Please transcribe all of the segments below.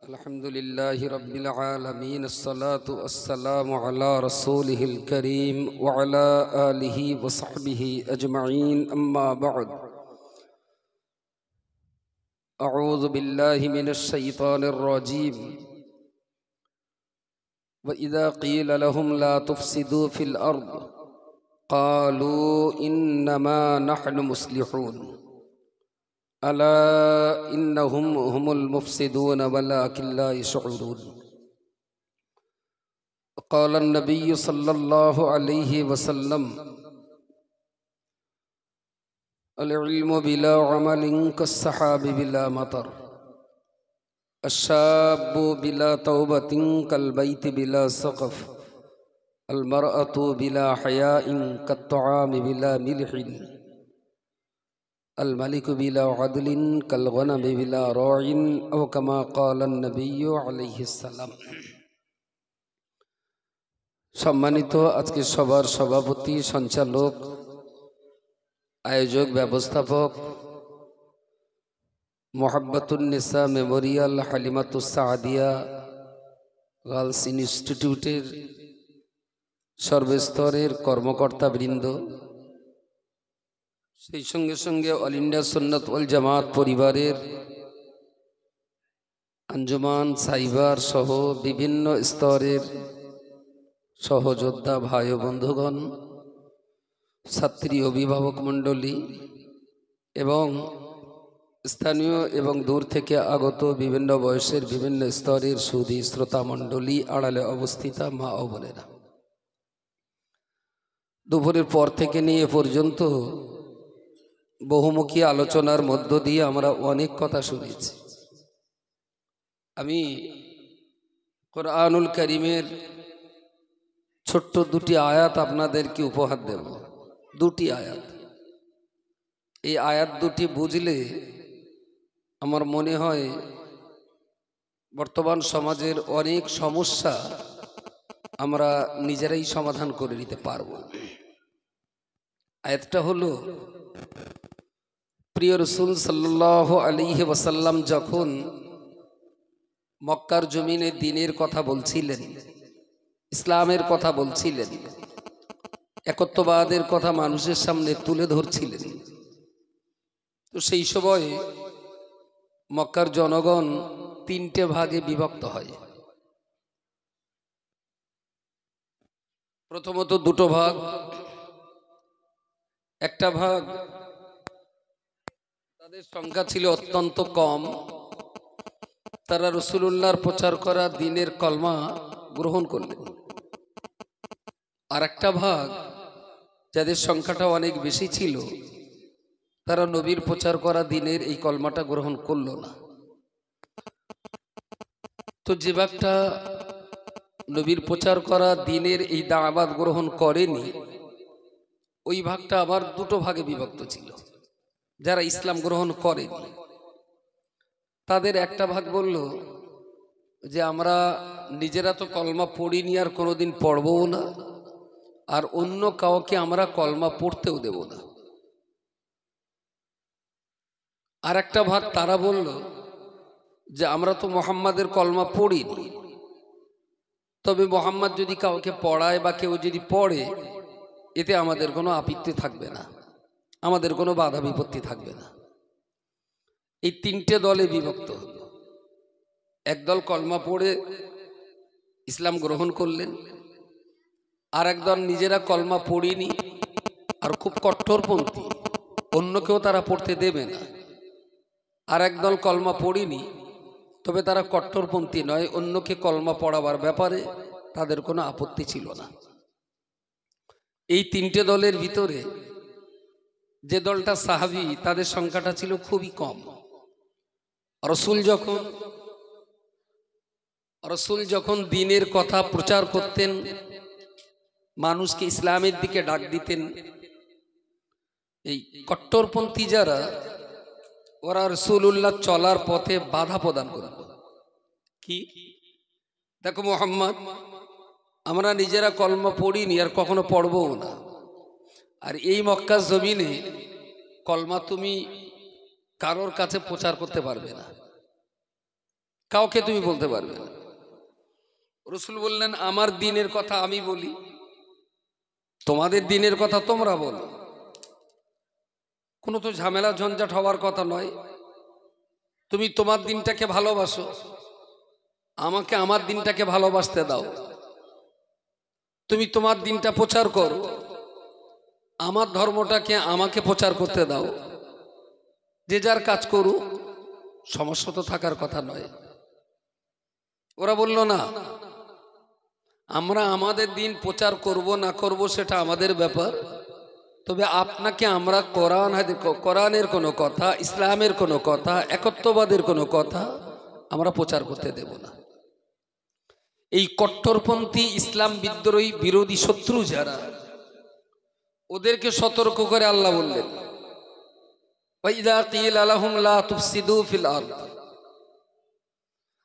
الحمد لله رب العالمين الصلاة والسلام على رسوله الكريم وعلى آله وصحبه أجمعين أما بعد أعوذ بالله من الشيطان الرجيم وإذا قيل لهم لا تفسدوا في الأرض قالوا إنما نحن مصلحون ألا إنهم هم المفسدون ولكن لا يشعرون قال النبي صلى الله عليه وسلم العلم بلا عمل كالسحاب بلا مطر الشاب بلا توبة كالبيت بلا سقف المرأة بلا حياء كالطعام بلا ملح الملك بلا عدل كالغنم بلا راع أو كما قال النبي عليه السلام। সম্মানিত আজকে সবার সভাপতি, সঞ্চালক, আয়োজক, ব্যবস্থাপক মোহাব্বতুন্নেসা মেমোরিয়াল হালিমাতুস সাদিয়া গার্লস ইনস্টিটিউটের সর্বস্তরের কর্মকর্তাবৃন্দ, সেই সঙ্গে সঙ্গে অল ইন্ডিয়া সুন্নাত ওয়াল জামাত পরিবারের আঞ্জুমান সাইবার সহ বিভিন্ন স্তরের সহযোদ্ধা ভাই ও বন্ধুগণ, ছাত্রী অভিভাবক মণ্ডলী এবং স্থানীয় এবং দূর থেকে আগত বিভিন্ন বয়সের বিভিন্ন স্তরের সুধী শ্রোতা মণ্ডলী, আড়ালে অবস্থিতা মা ও বোনেরা, দুপুরের পর থেকে নিয়ে পর্যন্ত বহুমুখী আলোচনার মধ্য দিয়ে আমরা অনেক কথা শুনেছি। আমি কোরআনুল কারীমের ছোট্ট দুটি আয়াত আপনাদেরকে উপহার দেব। দুটি আয়াত, এই আয়াত দুটি বুঝলে আমার মনে হয় বর্তমান সমাজের অনেক সমস্যা আমরা নিজেরাই সমাধান করে নিতে পারব। আয়াতটা হলো, প্রিয় রাসূল সাল্লাল্লাহু আলাইহি ওয়াসাল্লাম যখন মক্কার জমিনে দ্বীনের কথা বলছিলেন, ইসলামের কথা বলছিলেন, একত্ববাদের কথা মানুষের সামনে তুলে ধরছিলেন, তো সেই সময় মক্কার জনগণ তিনটে ভাগে বিভক্ত হয়। প্রথমত দুটো ভাগ। একটা ভাগ, তাদের সংখ্যা ছিল অত্যন্ত কম, তারা রাসূলুল্লাহর প্রচার করা দ্বীনের কলমা গ্রহণ করলেন। আর একটা ভাগ, যাদের সংখ্যাটা অনেক বেশি ছিল, তারা নবীর প্রচার করা দ্বীনের এই কলমাটা গ্রহণ করল না। তো যে ভাগটা নবীর প্রচার করা দ্বীনের এই দাওয়াত গ্রহণ করেনি, ওই ভাগটা আবার দুটো ভাগে বিভক্ত ছিল। যারা ইসলাম গ্রহণ করেনি তাদের একটা ভাগ বলল যে আমরা নিজেরা তো কলমা পড়িনি, আর কোনোদিন পড়বও না, আর অন্য কাউকে আমরা কলমা পড়তেও দেব না। আর একটা ভাগ তারা বলল যে আমরা তো মুহাম্মাদের কলমা পড়িনি, তবে মুহাম্মদ যদি কাউকে পড়ায় বা কেউ যদি পড়ে, এতে আমাদের কোনো আপত্তি থাকবে না, আমাদের কোনো বাধা বিপত্তি থাকবে না। এই তিনটে দলে বিভক্ত হল। একদল কলমা পড়ে ইসলাম গ্রহণ করলেন, আর একদল নিজেরা কলমা পড়েনি আর খুব কঠোরপন্থী, অন্যকেও তারা পড়তে দেবে না। আর একদল কলমা পড়েনি, তবে তারা কঠোরপন্থী নয়, অন্যকে কলমা পড়াবার ব্যাপারে তাদের কোনো আপত্তি ছিল না। এই তিনটে দলের ভিতরে যে দলটা সাহাবী, তাদের সংখ্যাটা ছিল খুবই কম। রাসূল যখন দ্বীনের কথা প্রচার করতেন, মানুষকে ইসলামের দিকে ডাক দিতেন, এই কট্টরপন্থী যারা, ওরা রাসূলুল্লাহ চলার পথে বাধা প্রদান করত। কি, দেখো মুহাম্মদ, আমরা নিজেরা কলমা পড়িনি আর কখনো পড়বও না, আর এই মক্কার জমিনে কলমা তুমি কারোর কাছে প্রচার করতে পারবে না। কাউকে তুমি বলতে পারবে না। রাসূল বললেন, আমার দ্বীনের কথা আমি বলি, তোমাদের দ্বীনের কথা তোমরা বলো। কোনো তো ঝামেলা ঝঞ্ঝাট হওয়ার কথা নয়। তুমি তোমার দ্বীনটাকে ভালোবাসো, আমাকে আমার দ্বীনটাকে ভালোবাসতে দাও। তুমি তোমার দ্বীনটা প্রচার করো, আমার ধর্মটাকে আমাকে প্রচার করতে দাও। যে যার কাজ করুক, সমস্যা তো থাকার কথা নয়। ওরা বলল, না, আমরা আমাদের দিন প্রচার করব না করব সেটা আমাদের ব্যাপার, তবে আপনাকে আমরা কোরআনের কোনো কথা, ইসলামের কোনো কথা, একত্ববাদের কোনো কথা আমরা প্রচার করতে দেব না। এই কট্টরপন্থী ইসলাম বিদ্রোহী বিরোধী শত্রু যারা, ওদেরকে সতর্ক করে আল্লাহ বললেন, ওয়াইযা কিলা লাহুম লা তুফসিদু ফিল আরদ।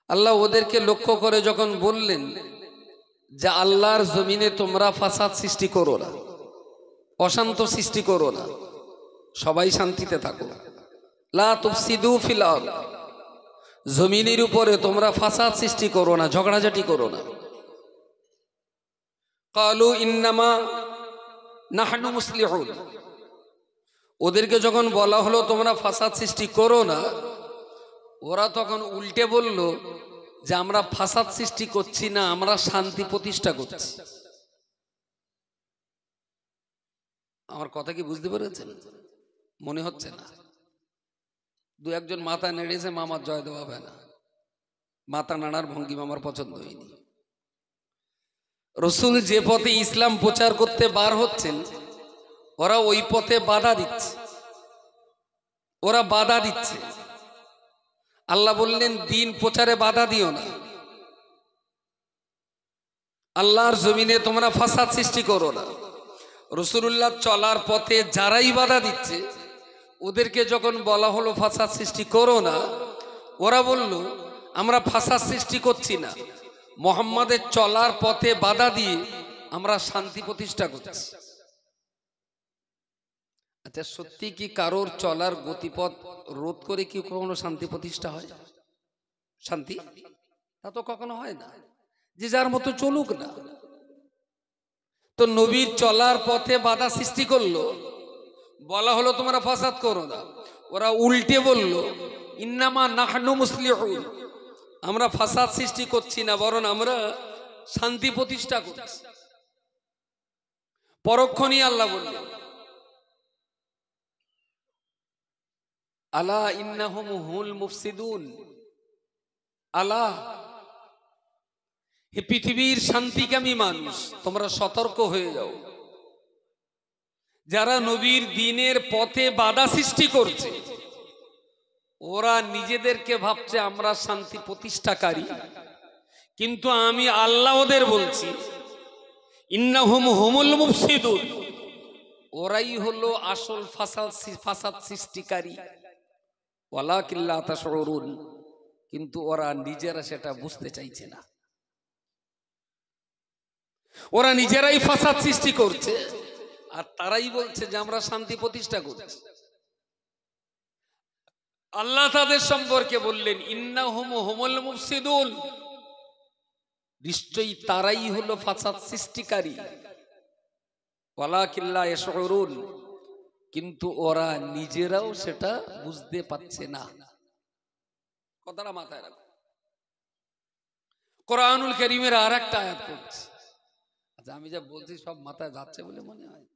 আল্লাহ ওদেরকে লক্ষ্য করে যখন বললেন যে আল্লাহর জমিনে তোমরা ফাসাদ সৃষ্টি করো না, অশান্ত সৃষ্টি করো না, সবাই শান্তিতে থাকো। লা তুফসিদু ফিল আরদ, জমিনের উপরে তোমরা ফাসাদ সৃষ্টি করো না, ঝগড়াঝাটি করো না। ক্বালু ইন্নামা নাহনু মুসলিহুন, ওদেরকে যখন বলা হলো তোমরা ফাসাদ সৃষ্টি করো না, ওরা তখন উল্টে বলল যে আমরা ফাসাদ সৃষ্টি করছি না, আমরা শান্তি প্রতিষ্ঠা করছি। আমার কথা কি বুঝতে পেরেছেন? মনে হচ্ছে না? দু একজন মাথা নেড়েছে, মামার জয় দেওয়া হবে না। মাথা নাড়ার ভঙ্গি আমার পছন্দ হয়নি। রাসূল যে পথে ইসলাম প্রচার করতে বার হচ্ছেন, ওরা ওই পথে বাধা দিচ্ছে, ওরা বাধা দিচ্ছে। আল্লাহ বললেন, দ্বীন প্রচারে বাধা দিও না, আল্লাহর জমিনে তোমরা ফাসাদ সৃষ্টি করো না। রাসূলুল্লাহ চলার পথে যারাই বাধা দিচ্ছে, ওদেরকে যখন বলা হলো ফাসাদ সৃষ্টি করো না, ওরা বলল আমরা ফাসাদ সৃষ্টি করছি না, মুহাম্মাদের চলার পথে বাধা দিয়ে আমরা শান্তি প্রতিষ্ঠা করছি। আচ্ছা, সত্যি কি কারোর চলার গতিপথ রোধ করে কি কখনো শান্তি প্রতিষ্ঠা হয়? শান্তি তা তো কখনো হয় না। যে যার মতো চলুক না। তো নবীর চলার পথে বাধা সৃষ্টি করলো, বলা হলো তোমরা ফাসাদ করো না, ওরা উল্টে বলল ইন্নামা নাহনু মুসলিহুন, আমরা ফাসাদ সৃষ্টি করছি না, বরং আমরা শান্তি প্রতিষ্ঠা করছি। পরক্ষণই আল্লাহ বললেন, আলা ইন্নাহুম হুল মুফসিদুন। আলা, হে পৃথিবীর শান্তিকামী মানুষ, তোমরা সতর্ক হয়ে যাও। যারা নবীর দ্বীনের পথে বাধা সৃষ্টি করছে, ওরা নিজেদেরকে ভাবছে আমরা শান্তি প্রতিষ্ঠাকারী, কিন্তু আমি আল্লাহ ওদের বলছি ইন্নাহুম হুমুল মুফসিদুন, ওরাই হলো আসল ফাসাদ সৃষ্টিকারী। ওয়ালাকিন লা তাশউরুন, কিন্তু ওরা নিজেরা সেটা বুঝতে চাইছে না। ওরা নিজেরাই ফাসাদ সৃষ্টি করছে, আর তারাই বলছে যে আমরা শান্তি প্রতিষ্ঠা করছি। আল্লাহ তাদের সম্পর্কে বললেন ইন্নাহুম হুমুল মুফসিদুন, নিশ্চয়ই তারাই হলো ফাসাদ সৃষ্টিকারী। ওয়ালাকিন লা ইয়াশউরুন, কিন্তু ওরা নিজেরাও সেটা বুঝতে পারছে না। কথাটা মাথায় রাখো। কোরআনুল কারীমের আরেকটা আয়াত পড়ছি। আচ্ছা, আমি যা বলছি সব মাথায় যাচ্ছে বলে মনে হয়?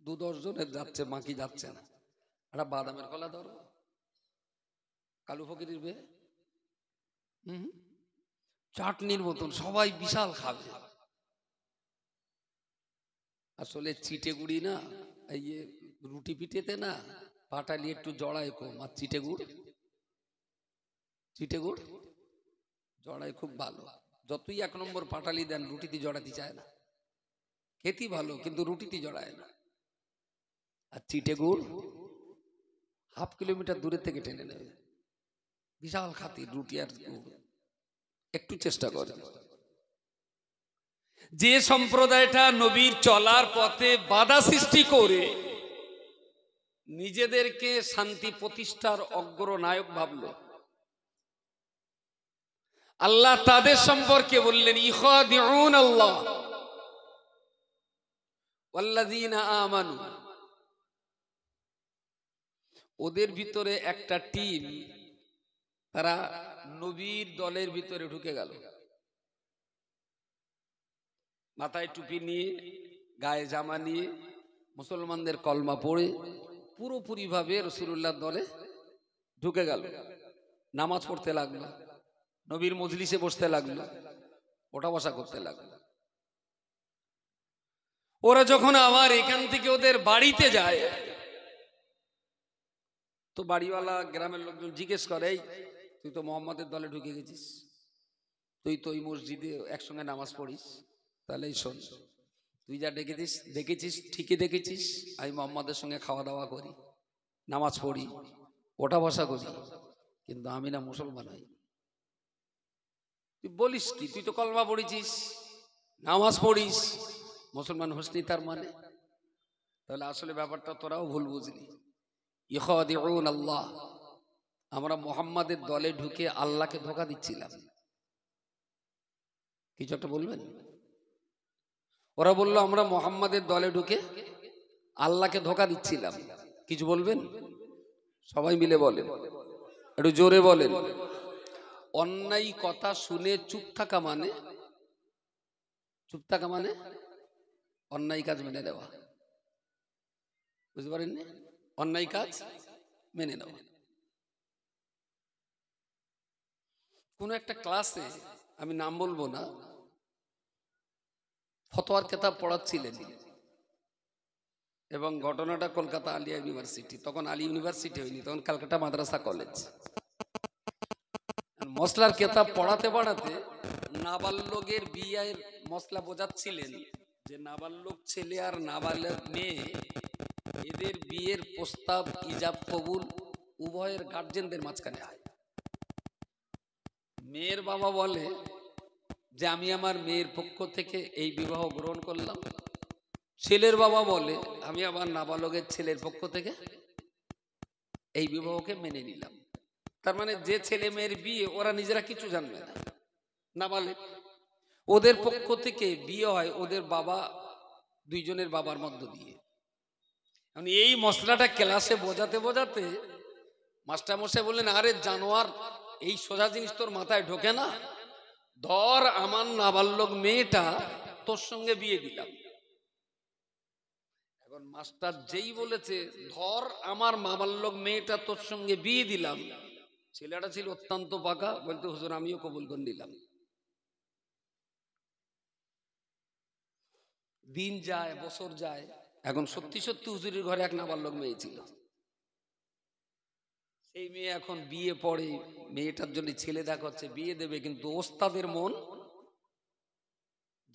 2-10 জনের যাচ্ছে, বাকি যাচ্ছে না। একটা বাদামের কলা ধরো, কালু ফকিরের বে চাটনির মতন সবাই বিশাল খাবে। আসলে চিটে গুড়ি না, এই রুটি পিঠেতে না পাটালি একটু জড়ায় কম, আর চিটে গুড় জড়ায় খুব ভালো। যতই 1 নম্বর পাটালি দেন, রুটিতে জড়াতে চায় না। খেতে ভালো, কিন্তু রুটিতে জড়ায় না। আর চিটে গুড় ½ কিলোমিটার দূরের থেকে টেনে নেবে, বিশাল খাতি রুটি আর গুড়। একটু চেষ্টা করে। যে সম্প্রদায়টা নবীর চলার পথে বাধা সৃষ্টি করে নিজেদেরকে শান্তি প্রতিষ্ঠার অগ্রনায়ক ভাবলো, আল্লাহ তাদের সম্পর্কে বললেন ইখাদিউন আল্লাহ ওয়াল্লাযীনা আমানু, ওদের ভিতরে একটা টিম, তারা নবীর দলের ভিতরে ঢুকে গেল, মাথায় টুপি নিয়ে, গায়ে জামা নিয়ে, মুসলমানদের কলমা পড়ে পুরোপুরি ভাবে রাসূলুল্লাহর দলে ঢুকে গেল। নামাজ পড়তে লাগলো, নবীর মজলিসে বসতে লাগলো, ওঠা বসা করতে লাগলো। ওরা যখন আবার এখান থেকে ওদের বাড়িতে যায়, তো বাড়িওয়ালা গ্রামের লোকজন জিজ্ঞেস করে, এই তুই তো মোহাম্মদের দলে ঢুকে গেছিস, তুই তো ওই মসজিদে একসঙ্গে নামাজ পড়িস, তাহলে শোন, তুই যা দেখেছিস ঠিকই দেখেছিস, আমি মোহাম্মদের সঙ্গে খাওয়া দাওয়া করি, নামাজ পড়ি, ওঠা বসা করি, কিন্তু আমি না মুসলমান হই। তুই বলিস কি, তুই তো কলমা পড়েছিস, নামাজ পড়িস, মুসলমান হোসনি তার মানে? তাহলে আসলে ব্যাপারটা তোরাও ভুল বুঝলি। ইখাদিউন আল্লাহ, আমরা মুহাম্মাদের দলে ঢুকে আল্লাহকে ধোঁকা দিচ্ছিলাম। কিছু একটা বলবেন? ওরা বললো আমরা মুহাম্মাদের দলে ঢুকে আল্লাহকে ধোঁকা দিচ্ছিলাম। কিছু বলবেন? সবাই মিলে বলেন, একটু জোরে বলেন। অন্যায় কথা শুনে চুপ থাকা মানে অন্যায় কাজ মেনে নেওয়া। বুঝতে পারেননি? অন্যায় কাজ মেনে নেওয়া। কোন একটা ক্লাসে, আমি নাম বলবো না, ফতোয়ার কিতাব পড়াচ্ছিলেন, এবং ঘটনাটা কলকাতা আলিয়া ইউনিভার্সিটি, তখন আলী ইউনিভার্সিটি হয়নি, তখন ক্যালকাটা মাদ্রাসা কলেজ। মশলার কিতাব পড়াতে পড়াতে নাবালকের বিয়ের মশলা বোঝাচ্ছিলেন, যে নাবালক ছেলে আর নাবালক মেয়ে, এদের বিয়ের প্রস্তাব ইজাব কবুল উভয়ের গার্জেনদের মাঝখানে হয়। মেয়ের বাবা বলে যে আমি আমার মেয়ের পক্ষ থেকে এই বিবাহ গ্রহণ করলাম, ছেলের বাবা বলে আমি আমার নাবালকের ছেলের পক্ষ থেকে এই বিবাহকে মেনে নিলাম। তার মানে যে ছেলে মেয়ের বিয়ে ওরা নিজেরা কিছু জানবে না, নাবালক, ওদের পক্ষ থেকে বিয়ে হয় ওদের বাবা, দুইজনের বাবার মধ্য দিয়ে। এই মশলাটা ক্লাসে বোঝাতে বোঝাতে মাস্টার মশাই বললেন, আরে জানোয়ার, এই সোজা জিনিস তোর মাথায় ঢোকে না? ধর আমার নাবালক মেয়েটা তোর সঙ্গে বিয়ে দিলাম। এখন মাস্টার যেই বলেছে ধর আমার নাবালক মেয়েটা তোর সঙ্গে বিয়ে দিলাম, ছেলেটা ছিল অত্যন্ত পাকা, বলতে হুজুর আমিও কবুল করে নিলাম। দিন যায়, বছর যায়, এখন সত্যি সত্যি হুজুরের ঘরে এক নাবালক মেয়ে ছিল। সেই মেয়ে এখন বিয়ে পড়ে, মেয়েটার জন্য ছেলে দেখা হচ্ছে, বিয়ে দেবে, কিন্তু ওস্তাদের মন,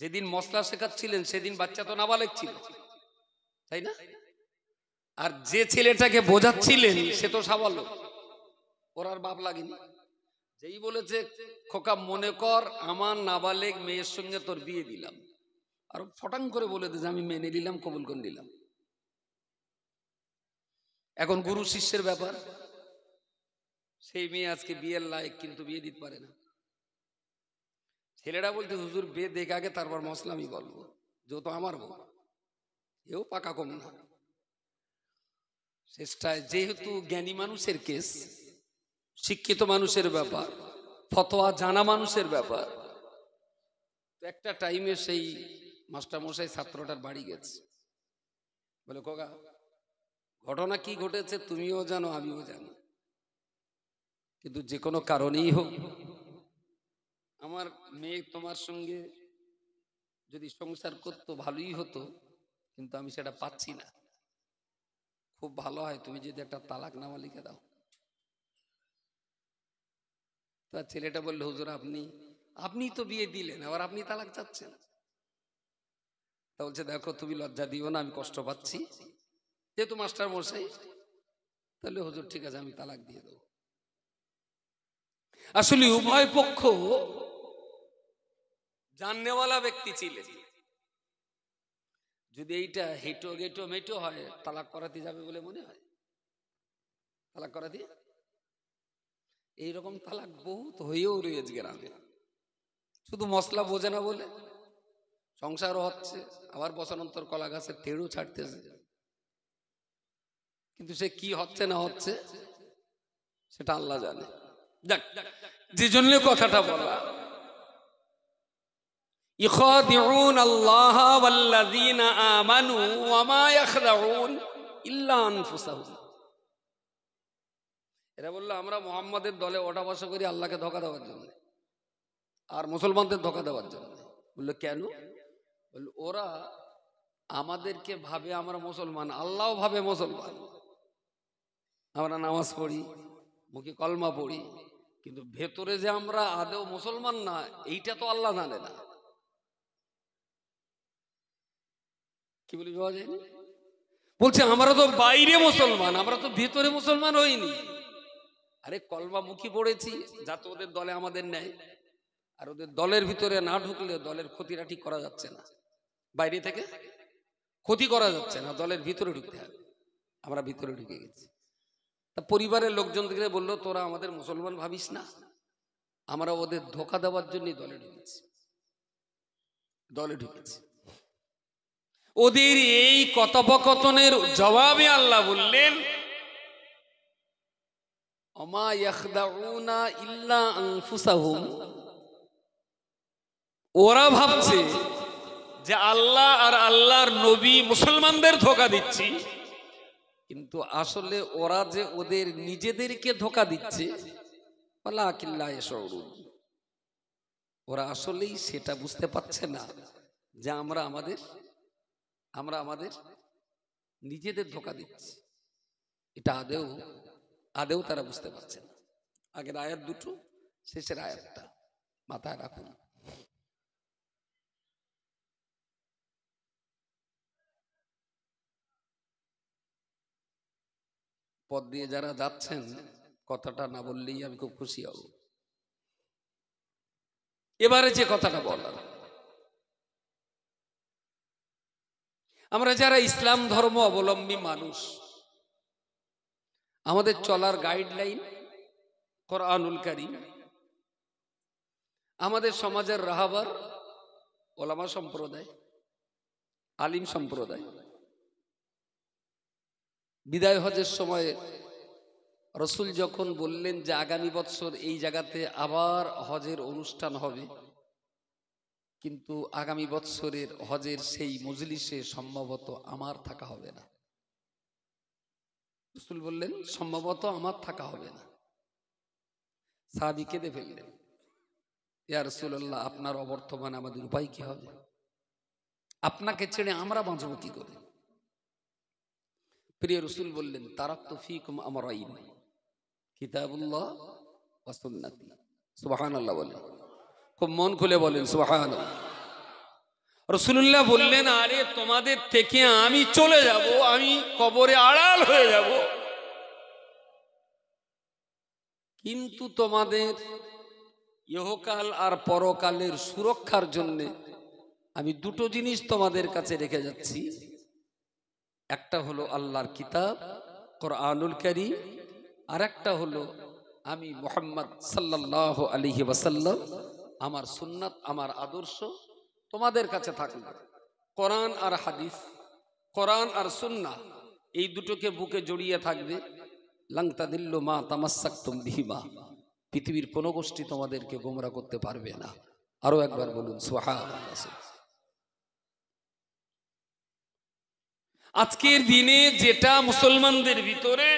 যেদিন মশলা শেখাচ্ছিলেন সেদিন বাচ্চা তো নাবালক ছিল, তাই না? আর যে ছেলেটাকে বোঝাচ্ছিলেন সে তো সাবালক, ওর আর বাপ লাগেনি। যেই বলেছে খোকা মনে কর আমার নাবালেক মেয়ের সঙ্গে তোর বিয়ে দিলাম, আর ফটাং করে বলে দিয়েছে আমি মেনে নিলাম, কবুল করে নিলাম। এখন গুরু শিষ্যের ব্যাপার, সেই মেয়ে আজকে বিয়ের লায়ক, কিন্তু বিয়ে দিতে পারে না। ছেলেরা বলতে হুজুর বিয়ে দেখে আগে তারপর মশলা আমি বলবো, যেহেতু আমার বউ, এও পাকা কম না। শেষটায় যেহেতু জ্ঞানী মানুষের কেস, শিক্ষিত মানুষের ব্যাপার, ফতোয়া জানা মানুষের ব্যাপার, একটা টাইমে সেই মাস্টার মশাই ছাত্রটার বাড়ি গেছে, বলে খোকা ঘটনা কি ঘটেছে তুমিও জানো আমিও জানি, কিন্তু যে কোনো কারণেই হোক আমার মেয়ে তোমার সঙ্গে যদি সংসার করতো ভালোই হতো, কিন্তু আমি সেটা পাচ্ছি না। খুব ভালো হয় তুমি যদি একটা তালাকনামা লিখে দাও। তার ছেলেটা বললো হুজুর আপনি তো বিয়ে দিলেন, আবার আপনি তালাক চাচ্ছেন। তা বলছে দেখো তুমি লজ্জা দিও না, আমি কষ্ট পাচ্ছি, যেহেতু মাস্টার মশাই, তাহলে হুজুর ঠিক আছে আমি তালাক দিয়ে দেবো। আসলে উভয় পক্ষ জাননেওয়ালা ব্যক্তি ছিলেন। যদি এইটা হেঁটো গেটো মেটো হয়, তালাক করাতে যাবে বলে মনে হয়? তালাক করাতে এইরকম তালাক বহুত হয়েও রয়েছে গ্রামে। শুধু মশলা বোঝে না বলে সংসারও হচ্ছে, আবার বছরান্তর কলা গাছের তেড়ও ছাড়তেছে, কিন্তু সে কি হচ্ছে না হচ্ছে সেটা আল্লাহ জানে। যাক, যে জন্য কথাটা বলা, ইখাদিউন আল্লাহ ওয়াল্লাযীনা আমানু ওয়া মা ইয়াখদাউন ইল্লা আনফুসাহুম। এরা বললো আমরা মুহাম্মাদের দলে ওঠা বসা করি আল্লাহকে ধোঁকা দেওয়ার জন্য আর মুসলমানদের ধোঁকা দেওয়ার জন্য। বললো কেন? বললো ওরা আমাদেরকে ভাবে আমরা মুসলমান, আল্লাহও ভাবে মুসলমান। আমরা নামাজ পড়ি, মুখে কলমা পড়ি, কিন্তু ভেতরে যে আমরা আদৌ মুসলমান না এইটা তো আল্লাহ জানে না। কি বলি পাওয়া যায়নি? বলছে আমরা তো বাইরে মুসলমান, আমরা তো ভেতরে মুসলমান হইনি। আরে কলমা মুখী পড়েছি যাতে ওদের দলে আমাদের নেয়, আর ওদের দলের ভিতরে না ঢুকলে দলের ক্ষতিটা ঠিক করা যাচ্ছে না। বাইরে থেকে ক্ষতি করা যাচ্ছে না, দলের ভিতরে ঢুকতে হবে। আমরা ভিতরে ঢুকে গেছি। তা পরিবারের লোকজন থেকে বললো তোরা আমাদের মুসলমান ভাবিস না, আমরা ওদের ধোঁকা দেওয়ার জন্যই দলে ঢুকেছি। ওদের এই কথোপকথনের জবাবে আল্লাহ বললেন ওমা ইয়াখদাউনা ইল্লা আনফুসাহুম। ওরা ভাবছে যে আল্লাহ আর আল্লাহর নবী মুসলমানদের ধোঁকা দিচ্ছি, কিন্তু আসলে ওরা যে ওদের নিজেদেরকে ধোঁকা দিচ্ছে ওয়ালাকিল্লা ইয়াশউরুন। ওরা আসলেই সেটা বুঝতে পারছে না যে আমরা আমাদের নিজেদের ধোঁকা দিচ্ছি। এটা আদেও তারা বুঝতে পারছে না। আগের আয়াত দুটো, শেষের আয়াতটা মাথায় রাখুন। পথ দিয়ে যারা যাচ্ছেন কথাটা না বললেই আমি খুব খুশি হব। এবারে যে কথাটা বলার, আমরা যারা ইসলাম ধর্ম অবলম্বী মানুষ, আমাদের চলার গাইডলাইন কোরআনুল কারীম। আমাদের সমাজের রাহাবার ওলামা সম্প্রদায়, আলিম সম্প্রদায়। বিদায় হজের সময় রসুল যখন বললেন যে আগামী বছর এই জায়গাতে আবার হজের অনুষ্ঠান হবে, কিন্তু আগামী বছরের হজের সেই মজলিসে সম্ভবত আমার থাকা হবে না। রসুল বললেন সম্ভবত আমার থাকা হবে না। সাহাবী কেঁদে ফেললেন, ইয়া রাসূলুল্লাহ, আপনার অবর্তমানে আমাদের উপায় কি হবে? আপনাকে ছেড়ে আমরা বাঁচব কি করে? প্রিয় রসুল বললেন তারাকতু ফীকুম আমরাইন, কিতাবুল্লাহ ওয়া সুন্নতি। সুবহানাল্লাহ বলেন, খুব মন খুলে বলেন সুবহানাল্লাহ। রাসূলুল্লাহ বললেন আরে তোমাদের থেকে আমি চলে যাব, আমি কবরে আড়াল হয়ে যাব, কিন্তু তোমাদের ইহকাল আর পরকালের সুরক্ষার জন্য আমি দুটো জিনিস তোমাদের কাছে রেখে যাচ্ছি। একটা হলো আল্লাহর কিতাব কোরআনুল কারীম, আর একটা হলো আমি মুহাম্মদ সাল্লাল্লাহু আলাইহি ওয়াসাল্লাম, আমার সুন্নাত, আমার আদর্শ তোমাদের কাছে থাকবে। কোরআন আর হাদিস, কোরআন আর সুন্নাহ, এই দুটোকে বুকে জড়িয়ে থাকবে। লাং তাদিল্লু মা তামাসসাকতুম বিহিমা, পৃথিবীর কোন গোষ্ঠী তোমাদেরকে গোমরা করতে পারবে না। আরো একবার বলুন সুবহানাল্লাহ। আজকের দিনে যেটা মুসলমানদের ভিতরে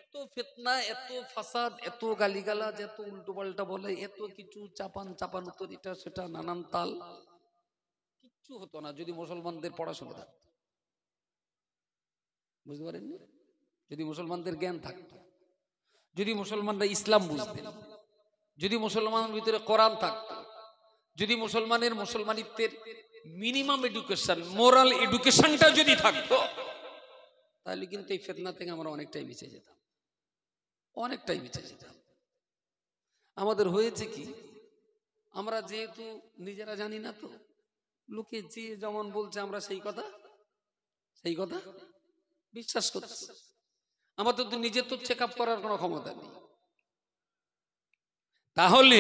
এত ফিতনা, এত ফাসাদ, এত গালিগালাজ, এত উল্টো পাল্টা বলে, এত কিছু চাপান উত্তর, এটা সেটা নানান তাল, কিচ্ছু হতো না যদি মুসলমানদের পড়াশোনা থাকতো। বুঝতে পারেননি? যদি মুসলমানদের জ্ঞান থাকতো, যদি মুসলমানরা ইসলাম বুঝতেন, যদি মুসলমানের ভিতরে কোরআন থাকতো, যদি মুসলমানিত্বের মিনিমাম এডুকেশন, মোরাল এডুকেশনটা যদি থাকতো, তাহলে কিন্তু এই ফিতনা থেকে আমরা অনেকটাই বেঁচে যেতাম। আমাদের হয়েছে কি, আমরা যেহেতু নিজেরা জানি না, তো লোকে যে যেমন বলছে আমরা সেই কথা বিশ্বাস করছি। আমাদের তো নিজের তো চেক আপ করার কোনো ক্ষমতা নেই। তাহলে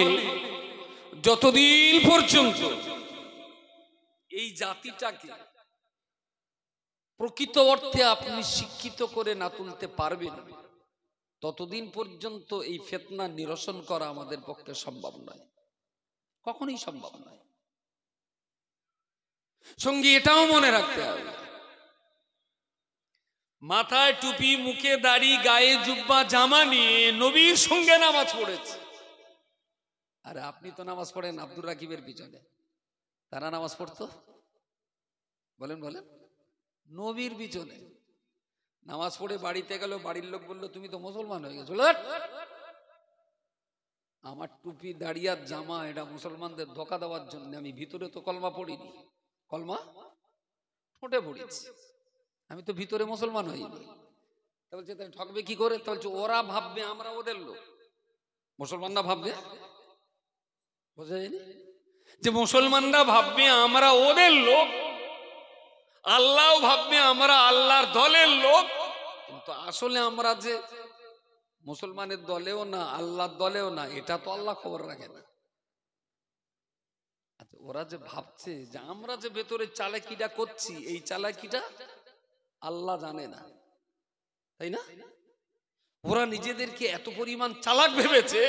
যতদিন পর্যন্ত এই জাতিটাকে প্রকৃত অর্থে আপনি শিক্ষিত করে না তুলতে পারবেন, ততদিন পর্যন্ত এই ফিতনা নিরসন করা আমাদের পক্ষে সম্ভব নয়, কখনোই সম্ভব নয়। সঙ্গে এটাও মনে রাখতে হবে, মাথায় টুপি, মুখে দাড়ি, গায়ে জুব্বা জামা নিয়ে নবীর সঙ্গে নামাজ পড়েছে। আরে আপনি তো নামাজ পড়েন আব্দুর রাকিবের পিছনে, তারা নামাজ পড়তো? বলেন বলেন। নবীর পিছনে নামাজ পড়ে বাড়িতে গেল, বাড়ির লোক বললো তুমি তো মুসলমান হয়ে গেছো। আমার টুপি, দাড়ি আর জামা এটা মুসলমানদের ধোঁকা দেওয়ার জন্য, আমি ভিতরে তো কলমা পড়িনি, কলমা ঠোঁটে পড়েছি, আমি তো ভিতরে মুসলমান হইনি। তা বলছে তাই ঠকবে কি করে? তা বলছে ওরা ভাববে আমরা ওদের লোক। মুসলমানরা ভাববে, বোঝা যায়নি যে মুসলমানরা ভাববে আমরা ওদের লোক, আল্লাহও ভাববে আমরা আল্লাহর দলের লোক। কিন্তু আসলে আমরা যে মুসলমানের দলেও না, আল্লাহর দলেও না, এটা তো আল্লাহ খবর রাখে না। আচ্ছা, ওরা যে ভাবছে যে আমরা যে ভেতরে চালাকিটা করছি, এই চালাকিটা আল্লাহ জানে না, তাই না? ওরা নিজেদেরকে এত পরিমাণ চালাক ভেবেছে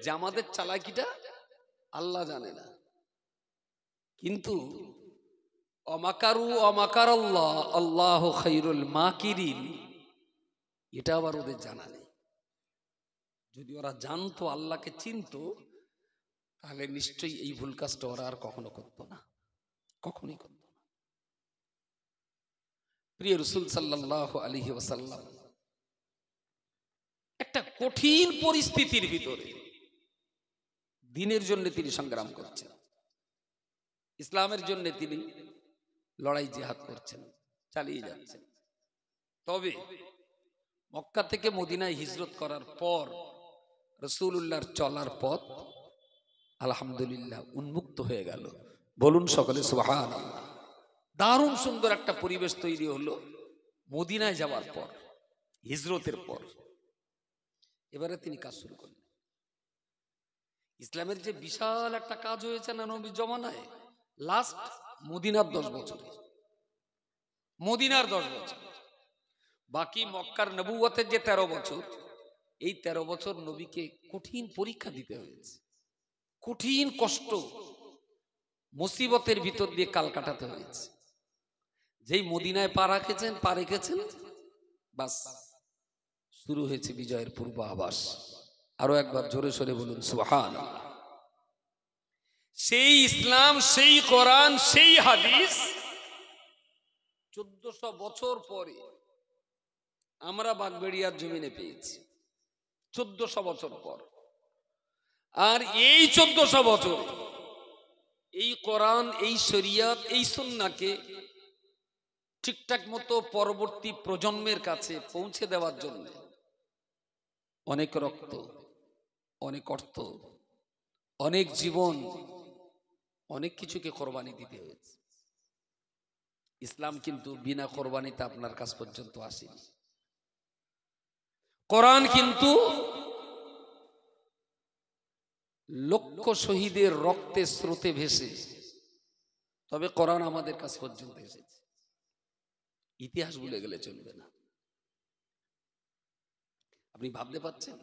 যে আমাদের চালাকিটা আল্লাহ জানে না। কিন্তু অমাকারু অমাকার আল্লাহ আল্লাহু খায়রুল মাকিরিন, এটা আবার ওদের জানা নেই। যদি ওরা জানতো, আল্লাহকে চিনতো, তাহলে নিশ্চয়ই এই ভুল কাজটা ওরা আর কখনো করতো না, কখনোই করতো না। প্রিয় রাসূল সাল্লাল্লাহু আলাইহি ওয়াসাল্লাম একটা কঠিন পরিস্থিতির ভিতরে দ্বীনের জন্য তিনি সংগ্রাম করছেন, ইসলামের জন্য তিনি লড়াই জিহাদ করছেন, চালিয়ে যাচ্ছেন। তবে মক্কা থেকে মদিনায় হিজরত করার পর রাসূলুল্লাহর চলার পথ আলহামদুলিল্লাহ উন্মুক্ত হয়ে গেল। বলুন সকলে সুবহানাল্লাহ। দারুণ সুন্দর একটা পরিবেশ তৈরি হলো মদিনায় যাওয়ার পর, হিজরতের পর। এবারে তিনি কাজ শুরু করলেন। ইসলামের যে বিশাল একটা কাজ হয়েছে না নবীর জমানায়, লাস্ট মদিনার 10 বছরে, মদিনার 10 বছর, বাকি মক্কার নবুয়তের যে 13 বছর, এই 13 বছর নবীকে কঠিন পরীক্ষা দিতে হয়েছে, কঠিন কষ্ট মুসিবতের ভিতর দিয়ে কাল কাটাতে হয়েছে। যেই মদিনায় পা রেখেছেন, বাস শুরু হয়েছে বিজয়ের পূর্বাভাস। আরো একবার জোরে সোরে বলুন সুবহানাল্লাহ। সেই ইসলাম, সেই কোরআন, সেই হাদিস 1400 বছর পরে আমরা বাগবেড়িয়ার জমিনে পেয়েছি, 1400 বছর পর। আর এই 1400 বছর এই কোরআন, এই শরিয়ত, এই সুন্নাহকে ঠিকঠাক মতো পরবর্তী প্রজন্মের কাছে পৌঁছে দেওয়ার জন্য অনেক রক্ত, অনেক অর্থ, অনেক জীবন, অনেক কিছুকে কোরবানি দিতে হয়েছে। ইসলাম কিন্তু বিনা কোরবানিতে আপনার কাছ পর্যন্ত আসেনি। কোরআন কিন্তু লক্ষ শহীদের রক্তে স্রোতে ভেসে, তবে কোরআন আমাদের কাছ পর্যন্ত এসেছে। ইতিহাস ভুলে গেলে চলবে না। আপনি ভাবতে পারছেন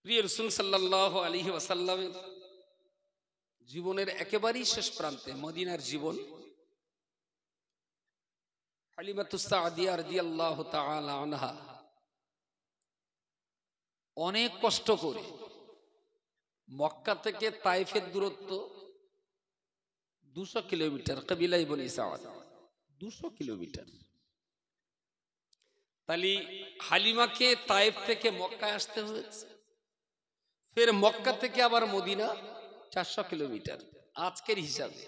প্রিয় রাসূল সাল্লাল্লাহু আলাইহি ওয়াসাল্লামের জীবনের একেবারেই শেষ প্রান্তে মদিনার জীবন, হালিমাতুস সাদিয়া রাদিয়াল্লাহু তাআলা আনহা অনেক কষ্ট করে মক্কা থেকে তায়েফের দূরত্ব 200 কিলোমিটার, কবিলা ইবনে সাদ 200 কিলোমিটার। তাহলে হালিমাকে তায়েফ থেকে মক্কায় আসতে হয়েছে, ফের মক্কা থেকে আবার মদিনা 400 কিলোমিটার আজকের হিসাবে।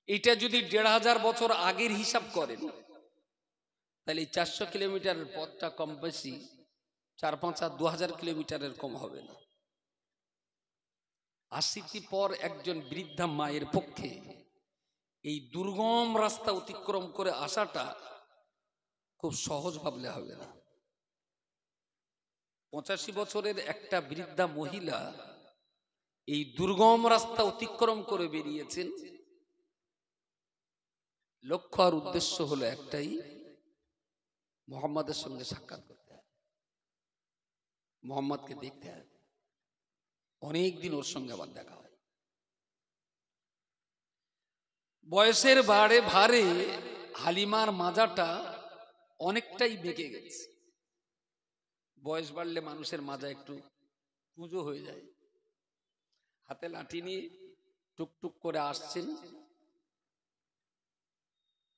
এটা যদি 1500 বছর আগের হিসাব করেন, তাহলে 400 কিলোমিটারের পথটা কম বেশি 4-5 2000 কিলোমিটারের কম হবে না। 80টি পর একজন বৃদ্ধা মায়ের পক্ষে এই দুর্গম রাস্তা অতিক্রম করে আসাটা খুব সহজ ভাবলে হবে না। 85 বছরের একটা বৃদ্ধা মহিলা এই দুর্গম রাস্তা অতিক্রম করে বেরিয়েছেন। লক্ষ্য আর উদ্দেশ্য হলো একটাই, মোহাম্মদের সঙ্গে সাক্ষাৎ করতে হবে, মোহাম্মদকে দেখতে হবে। অনেকদিন ওর সঙ্গে আবার দেখা হয়। বয়সের ভারে ভারে হালিমার মাজাটা অনেকটাই বেঁকে গেছে। বয়স বাড়লে মানুষের মাজা একটু পুজো হয়ে যায়। হাতে লাঠি নিয়ে টুকটুক করে আসছেন,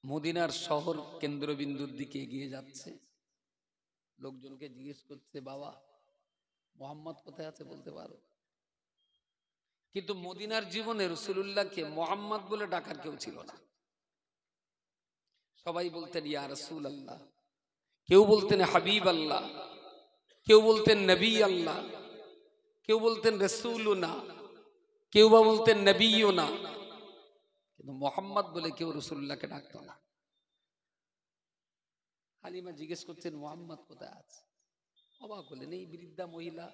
মদিনার শহর কেন্দ্রবিন্দুর দিকে এগিয়ে যাচ্ছে। লোকজনকে জিজ্ঞেস করছে, বাবা মোহাম্মদ কোথায় আছে বলতে পারো? কিন্তু মদিনার জীবনে রাসূলুল্লাহকে মোহাম্মদ বলে ডাকার কেউ ছিল না। সবাই বলতেন ইয়া রাসূলুল্লাহ, কেউ বলতেন হাবিব আল্লাহ, কেউ বলতেন নবী আল্লাহ, কেউ বলতেন রাসূলুনা, কেউ বা বলতেন নবীনা, কিন্তু মোহাম্মদ বলে কেউ রাসূলুল্লাহকে ডাকতো না। হালিমা জিজ্ঞেস করছেন মোহাম্মদ কোথায় আছে? অবাক হলেন, এই বৃদ্ধা মহিলা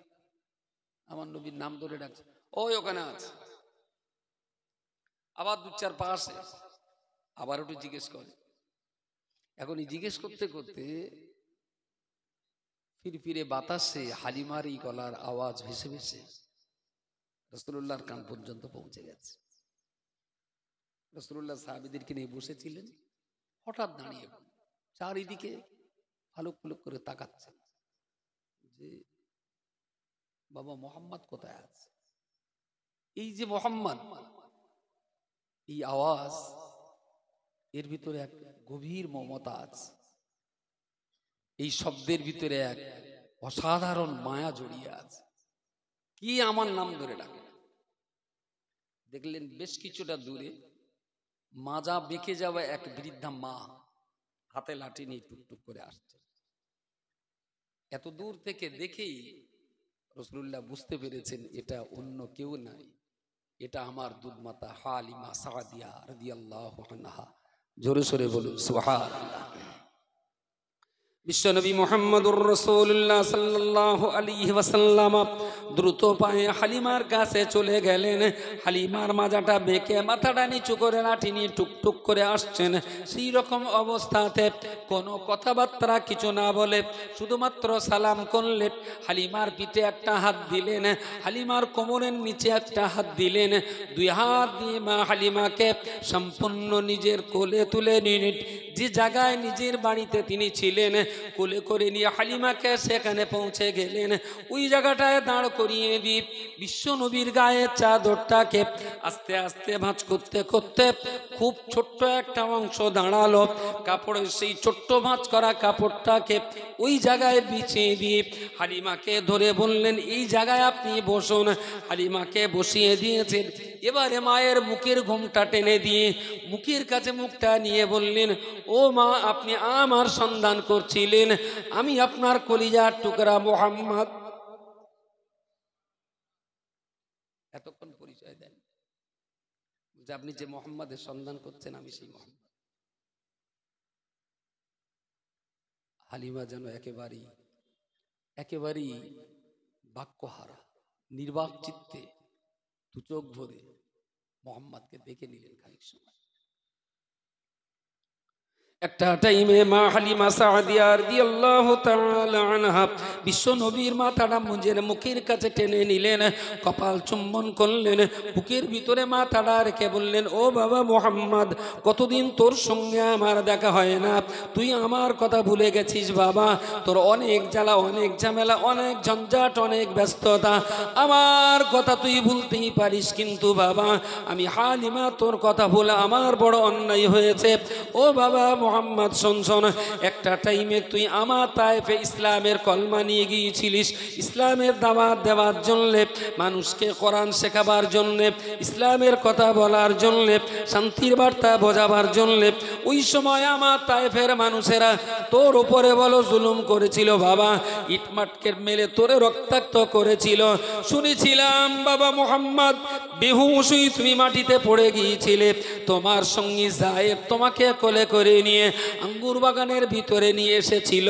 আমার নবীর নাম ধরে ডাকছে, ওই ওখানে আছে। আবার দু চার পাশে আবার একটু জিজ্ঞেস করে। এখন এই জিজ্ঞেস করতে করতে ফিরফিরে বাতাসে হালিমার এই গলার আওয়াজ ভেসে ভেসে রাসূলুল্লাহর কান পর্যন্ত পৌঁছে গেছে। রাসূলুল্লাহ সাহাবীদেরকে নিয়ে বসেছিলেন, হঠাৎ দাঁড়িয়ে চারিদিকে ফালুক ফুলুক করে তাকাচ্ছেন যে বাবা মোহাম্মদ কোথায় আছে? এই যে মোহাম্মদ, এই আওয়াজ, এর ভিতরে এক গভীর মমতা আছে। এই শব্দের ভিতরে এক অসাধারণ মায়া জড়িয়ে আছে। কি আমার নাম ধরে ডাকে? দেখলেন বেশ কিছুটা দূরে মাজা বেঁকে যাওয়া এক বৃদ্ধা মা হাতে লাঠি নিয়ে টুকটুক করে আসছে। এত দূর থেকে দেখেই রাসূলুল্লাহ বুঝতে পেরেছেন এটা অন্য কেউ নাই, এটা আমার দুধমাতা হালিমা সাদিয়া রাদিয়াল্লাহু আনহা। জোরে সোরে বলুন সুবহানাল্লাহ। বিশ্বনবী মুহাম্মদুর রাসূলুল্লাহ সাল্লাল্লাহু আলাইহি ওয়াসাল্লাম দ্রুত পায়ে হালিমার কাছে চলে গেলেন। হালিমার মাজাটা বেঁকে মাথাটা নিচু করে লাঠি নিয়ে টুকটুক করে আসছেন। সেই রকম অবস্থাতে কোনো কথাবার্তা কিছু না বলে শুধুমাত্র সালাম করলেন। হালিমার পিঠে একটা হাত দিলেন, হালিমার কোমরের নিচে একটা হাত দিলেন। দুই হাত দিয়ে মা হালিমাকে সম্পূর্ণ নিজের কোলে তুলে নিলেন। যে জায়গায় নিজের বাড়িতে তিনি ছিলেন কোলে করে নিয়ে হালিমাকে সেখানে পৌঁছে গেলেন। ওই জায়গাটায় দাঁড় করিয়ে দিয়ে বিশ্ব নবীর গায়ে চাদরটাকে আস্তে আস্তে ভাঁজ করতে করতে খুব ছোট্ট একটা অংশ দাঁড়ালো। কাপড়ের সেই ছোট্ট ভাঁজ করা কাপড়টাকে ওই জায়গায় বিছিয়ে দিয়ে হালিমাকে ধরে বললেন এই জায়গায় আপনি বসুন। হালিমাকে বসিয়ে দিয়েছেন। এবারে মায়ের মুখের ঘোমটা টেনে দিয়ে মুখের কাছে মুখটা নিয়ে বললেন, ও মা, আপনি আমার সন্ধান করছিলেন, আমি আপনার কলিজার টুকরা মোহাম্মদ। এতক্ষণ পরিচয় দেন যে আপনি যে মোহাম্মদের সন্ধান করছেন আমি সেই মোহাম্মদ। হালিমা যেন একেবারেই বাক্যহারা, নির্বাক চিত্তে দু চোখ ভরে মোহাম্মদকে দেখে নিলেন। খানিক সময় একটা টাইমে মা হালিমা সাদিয়া রাদিয়াল্লাহু তাআলা আনহা বিশ্ব নবীর মাথাটা নিজের মুখের কাছে টেনে নিলেন, কপাল চুম্বন করলেন, বুকের ভিতরে মাথাটা রেখে বললেন, ও বাবা মুহাম্মদ, কতদিন তোর সঙ্গে আমার দেখা হয় না, তুই আমার কথা ভুলে গেছিস বাবা। তোর অনেক জ্বালা, অনেক ঝামেলা, অনেক ঝঞ্ঝাট, অনেক ব্যস্ততা, আমার কথা তুই ভুলতেই পারিস, কিন্তু বাবা আমি হালিমা তোর কথা ভুলে আমার বড় অন্যায় হয়েছে। ও বাবা মোহাম্মদ শোন, একটা টাইমে তুই আমার তায়েফে ইসলামের কলমা নিয়ে গিয়েছিলিস, ইসলামের দাওয়াত দেওয়ার জন্যে, মানুষকে কোরআন শেখাবার জন্যে, ইসলামের কথা বলার জন্যে, শান্তির বার্তা বোঝাবার জন্যে। ওই সময় আমার তায়েফের মানুষেরা তোর উপরে বলো জুলুম করেছিল বাবা, ইটমাটকে মেলে তোরে রক্তাক্ত করেছিল। শুনেছিলাম বাবা মোহাম্মদ বেহুশ হয়ে তুমি মাটিতে পড়ে গিয়েছিলে, তোমার সঙ্গী যায়েদ তোমাকে কোলে করে নিয়ে নিয়ে আঙ্গুর বাগানের ভিতরে নিয়ে এসেছিল।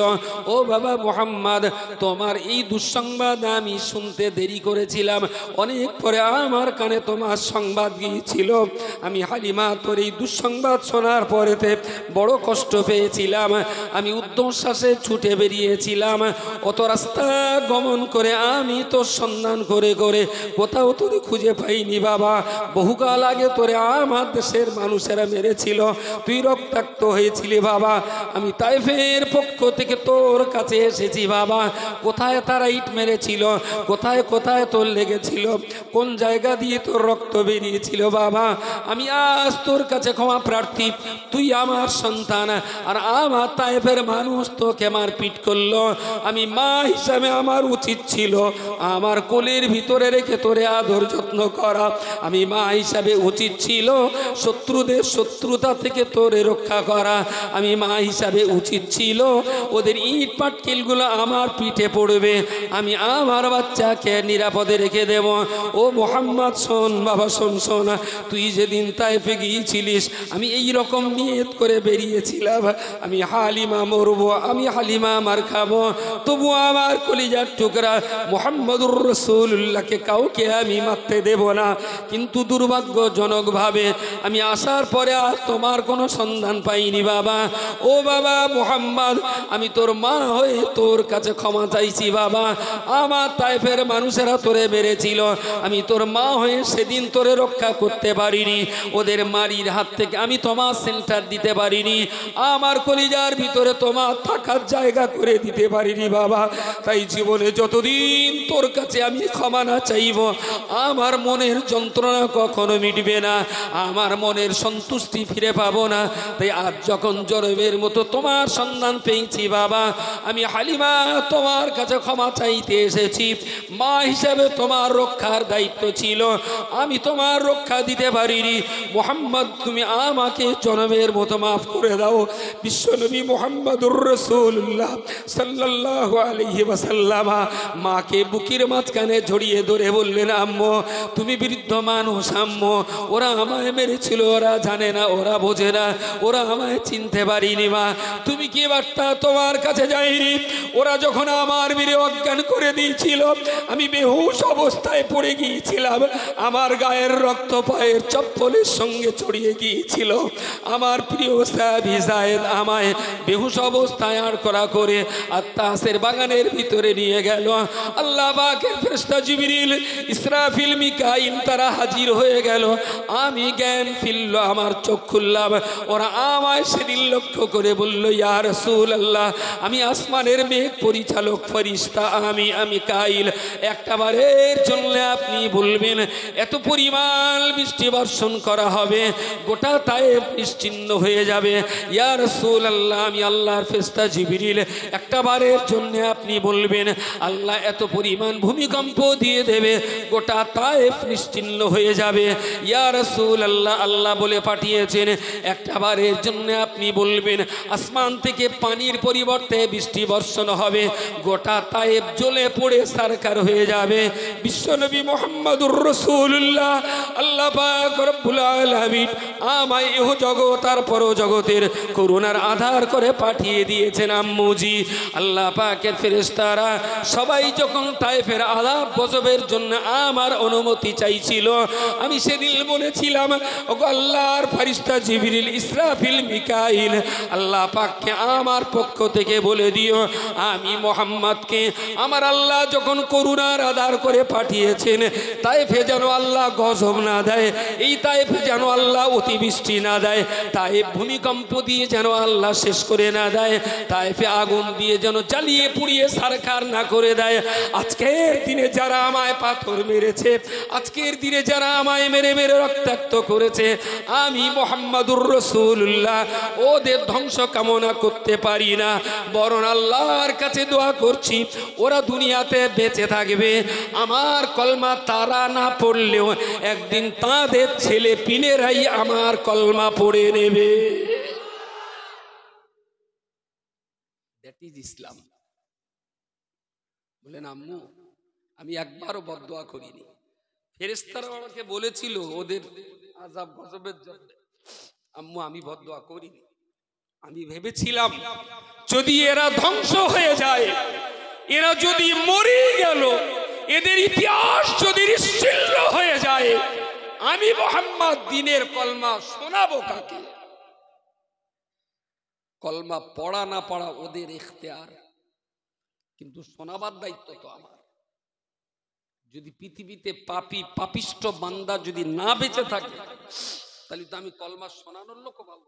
ও বাবা মুহাম্মদ, তোমার এই দুঃসংবাদ আমি শুনতে দেরি করেছিলাম, অনেক পরে আমার কানে তোমার সংবাদ গিয়েছিল। আমি হালিমা তোর এই দুঃসংবাদ শোনার পরেতে বড় কষ্ট পেয়েছিলাম। আমি উদ্দশ্বাসে ছুটে বেরিয়েছিলাম, অত রাস্তা গমন করে আমি তোর সন্ধান করে করে কোথাও তোরে খুঁজে পাইনি বাবা। বহুকাল আগে তোরে আমার দেশের মানুষেরা মেরেছিল, তুই রক্তাক্ত হয়েছিলি বাবা। আমি তাইফের পক্ষ থেকে তোর কাছে এসেছি বাবা। কোথায় তারা ইট মেরেছিল, কোথায় কোথায় তোর লেগেছিল, কোন জায়গা দিয়ে তোর রক্ত বেরিয়েছিল বাবা। আমি আজ তোর কাছে ক্ষমা প্রার্থী, তুই আমার সন্তান, আর আমার তাইফের মানুষ তোকে মারপিট করলো। আমি মা হিসাবে আমার উচিত ছিল আমার কোলের ভিতরে রেখে তোরে আদর যত্ন করা। আমি মা হিসাবে উচিত ছিল শত্রুদের শত্রুতা থেকে তোরে রক্ষা করা। আমি মা হিসাবে উচিত ছিল ওদের ইট পাটকেলগুলো আমার পিঠে পড়বে, আমি আমার বাচ্চাকে নিরাপদে রেখে দেব। ও মোহাম্মদ শোন বাবা, শোন শোন, তুই যেদিন তাইফে গিয়েছিলিস আমি এই রকম নিয়ত করে বেরিয়েছিলাম, আমি হালিমা মরবো, আমি হালিমা মার খাবো, তবু আমার কলিজার টুকরা মুহাম্মদুর রাসূলুল্লাহকে কাউকে আমি মারতে দেব না। কিন্তু দুর্ভাগ্যজনকভাবে আমি আসার পরে আর তোমার কোনো সন্ধান পাইনি বাবা। ও বাবা মুহাম্মদ, আমি তোর মা হয়ে তোর কাছে ক্ষমা চাইছি বাবা। আমার তাইফের মানুষেরা তোরে মেরেছিল, আমি তোর মা হয়ে সেদিন তোরে রক্ষা করতে পারিনি, ওদের মারির হাত থেকে আমি তোমার সেন্টার দিতে পারিনি, আমার কলিজার ভিতরে তোমার থাকার জায়গা করে দিতে পারিনি বাবা। তাই জীবনে যতদিন তোর কাছে আমি ক্ষমা না চাইব আমার মনের যন্ত্রণা কখনো মিটবে না, আমার মনের সন্তুষ্টি ফিরে পাবো না। তাই আজ যখন জনমের মতো তোমার সন্ধান পেয়েছি বাবা, আমি হালিমা তোমার কাছে ক্ষমা চাইতে এসেছি। মা হিসাবে তোমার রক্ষার দায়িত্ব ছিল, আমি তোমার রক্ষা দিতে পারিনি। মুহাম্মদ, তুমি আমাকে জনমের মতো মাফ করে দাও। বিশ্বনবী মুহাম্মদুর রাসূলুল্লাহ সাল্লাল্লাহু আলাইহি ওয়াসাল্লাম মাকে বুকের মাঝখানে জড়িয়ে ধরে বললেন, আম্মু তুমি বৃদ্ধ মানুষ, আম্মু ওরা আমায় মেরেছিল, ওরা জানে না, ওরা বোঝে না, ওরা আমায় চিনতে পারিনি মা, তুমি কি বার্তা তোমার কাছে যায়নি? ওরা যখন আমার বীরে অজ্ঞান করে দিয়েছিল আমি বেহুশ অবস্থায় পড়ে গিয়েছিলাম, আমার গায়ের রক্ত পায়ের চপ্পলের সঙ্গে ছড়িয়ে গিয়েছিল। আমার প্রিয় সাহাবী যায়েদ আমায় বেহুশ অবস্থায় আর করা করে আত্মাসের বাগানের ভিতরে নিয়ে গেল। আল্লাহ পাকের ফেরেশতা জিবরিল, ইসরাফিল, মিকাইল তারা হাজির হয়ে গেল। আমি জ্ঞান ফিরল, আমার চোখ খুললাম। ওরা আমায় সেদিন লক্ষ্য করে বলল, ইয়া রাসূলুল্লাহ, আমি আসমানের মেঘ পরিচালক ফেরেশতা, আমি মিকাইল, একটাবারের জন্য আপনি বলবেন এত পরিমাণ বৃষ্টি বর্ষণ করা হবে গোটা তায়েফ নিশ্চিহ্ন হয়ে যাবে। ইয়া রাসূলুল্লাহ, আমি আল্লাহর ফেরেশতা জিবরিল, একটাবারের জন্য আপনি বলবেন আল্লাহ এত পরিমাণ ভূমিকম্প দিয়ে দেবে গোটা তায়েফ নিশ্চিহ্ন হয়ে যাবে। ইয়া রাসূলুল্লাহ, আল্লাহ বলে পাঠিয়েছেন একটাবারের জন্য আপনি বলবেন আসমান থেকে পানির পরিবর্তে বৃষ্টি বর্ষণ হবে, গোটা তায়েফ জ্বলে পড়ে সারকার হয়ে যাবে। বিশ্বনবী মুহাম্মদুর রাসূলুল্লাহ, আল্লাহ পাক রব্বুল আলামিন আমায় ইহ জগৎ আর পরজগতের করুণার আধার করে পাঠিয়ে দিয়েছেন আম্মুজি। আল্লাহ পাকের ফেরেশতারা সবাই যখন তায়েফের আযাব গজবের জন্য আমার অনুমতি চাইছিল, আমি সেদিন বলেছিলাম, ওগো আল্লাহর ফেরেশতা জিবরিল, ইসরাফিল, মিকাইল, আল্লাহ পাককে আমার পক্ষ থেকে বলে দিও আমি মুহাম্মদকে আমার আল্লাহ যখন করুণার আধার করে পাঠিয়েছেন তায়েফে যেন আল্লাহ গজব না দেয়, এই তায়েফে যেন আল্লাহ অতিবৃষ্টি না দেয়, তায়েফ ভূমিকম্প দিয়ে যেন আল্লাহ শেষ করে না দেয়, তায়েফে আগুন দিয়ে যেন জ্বালিয়ে পুড়িয়ে সারকার না করে দেয়। আজকের দিনে যারা আমায় পাথর মেরেছে, আজকের দিনে যারা আমায় মেরে মেরে রক্তাক্ত করেছে, আমি মুহাম্মদুর রাসূলুল্লাহ ওদের ধ্বংস কামনা করতে পারি না, বরং আল্লাহর কাছে দোয়া করছি ওরা দুনিয়াতে বেঁচে থাকবে, আমার কলমা তারা না পড়লেও একদিন তাদের ছেলে পিনেরাই আমার কলমা পড়ে নেবে। দ্যাট ইজ ইসলাম। বলেন আম্মু আমি একবারও বদদোয়া করিনি, ফেরেশতারা আমাকে বলেছিল ওদের আযাব গজবের জন্য, আম্মু আমি বদদোয়া করিনি। আমি ভেবেছিলাম যদি এরা ধ্বংস হয়ে যায়, এরা যদি মরে গেল, এদের ইতিহাস যদি নিশ্চিহ্ন হয়ে যায়, আমি মুহাম্মদ দ্বীনের কলমা শোনাবো কাকে? কলমা পড়া না পড়া ওদের ইখতিয়ার, কিন্তু শোনাবার দায়িত্ব তো আমার। যদি পৃথিবীতে পাপী পাপিষ্ট বান্দা যদি না বেঁচে থাকে, তাহলে তো আমি কলমা শোনানোর লোক পাবো।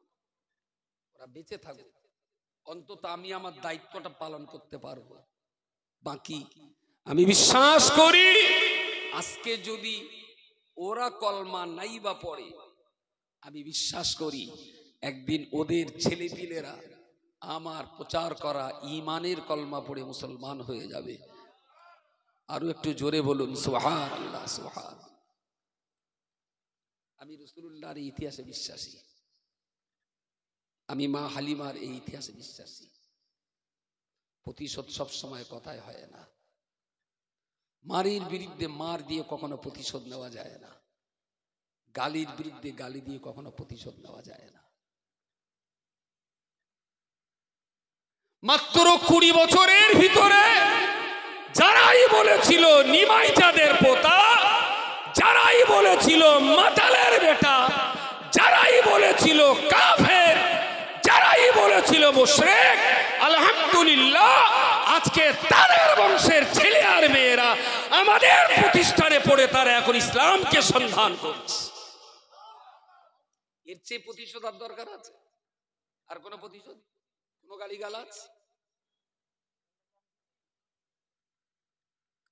ওরা বেঁচে থাকবে, অন্তত আমি আমার দায়িত্বটা পালন করতে পারবো। বাকি আমি বিশ্বাস করি আজকে যদি ওরা কলমা নাই বা পড়ে, আমি বিশ্বাস করি একদিন ওদের ছেলেপিলেরা আমার প্রচার করা ঈমানের কলমা পড়ে মুসলমান হয়ে যাবে। আরো একটু জোরে বলুন সুবহানাল্লাহ, সুবহান। আমি রাসূলুল্লাহর এই ইতিহাসে বিশ্বাসী, আমি মা হালিমার এই ইতিহাসে বিশ্বাসী। প্রতিশোধ সব সময় কথায় হয় না। মারির বিরুদ্ধে মার দিয়ে কখনো প্রতিশোধ নেওয়া যায় না, গালির বিরুদ্ধে গালি দিয়ে কখনো প্রতিশোধ নেওয়া যায় না। মাত্র 20 বছরের ভিতরে যারাই বলেছিল নিমাই চাঁদের পোতা, যারাই বলেছিল মাতালের বেটা, যারাই বলেছিল কাফের, যারাই বলেছিল মুশরিক, আলহামদুলিল্লাহ আজকে তাদের বংশের ছেলে আর মেয়েরা আমাদের প্রতিষ্ঠানে পড়ে তারা এখন ইসলামকে সন্ধান করছে। এর চেয়ে প্রতিশোধ আর দরকার আছে? আর কোন প্রতিশোধ, কোন গালিগালাজ?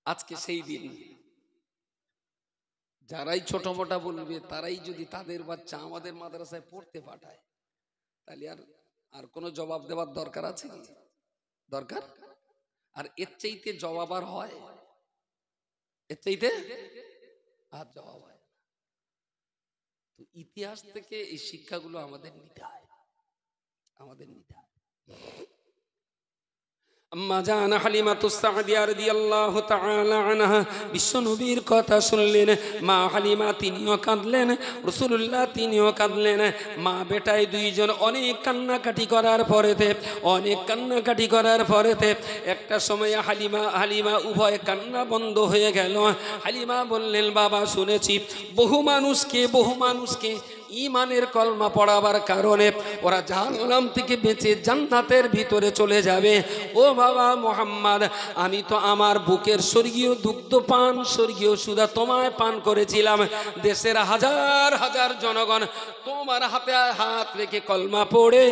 আজকে সেই দিন যারাই ছোট মোটা বলবে, তারাই যদি তাদের বাচ্চা আমাদের মাদ্রাসায় পড়তে পাঠায়, তাহলে আর কোনো জবাব দেওয়ার দরকার আছে কি? দরকার? আর এর চাইতে জবাব আর হয়? এর চাইতে আর জবাব হয়? তো ইতিহাস থেকে এই শিক্ষাগুলো আমাদের নিতে হয়, আমাদের নিতে হয়। আম্মা জান হালিমাতুস সাদিয়া রাদিয়াল্লাহু তাআলা আনহা বিশ্বনবীর কথা শুনলেন। মা হালিমা তিনিও কাঁদলেন, রাসূলুল্লাহ তিনিও কাঁদলেন। মা বেটায় দুইজন অনেক কান্নাকাটি করার পরেতে একটা সময় হালিমা উভয় কান্না বন্ধ হয়ে গেল। হালিমা বললেন, বাবা শুনেছি বহু মানুষকে ঈমানের কলমা পড়াবার কারণে ওরা জাহান্নাম থেকে বেঁচে জান্নাতের ভিতরে চলে যাবে। ও বাবা মুহাম্মদ, আমি তো আমার বুকের স্বর্গীয় দুগ্ধ পান, স্বর্গীয় সুধা তোমায় পান করেছিলাম। দেশের হাজার হাজার জনগণ তোমার হাতে হাত রেখে কলমা পড়ে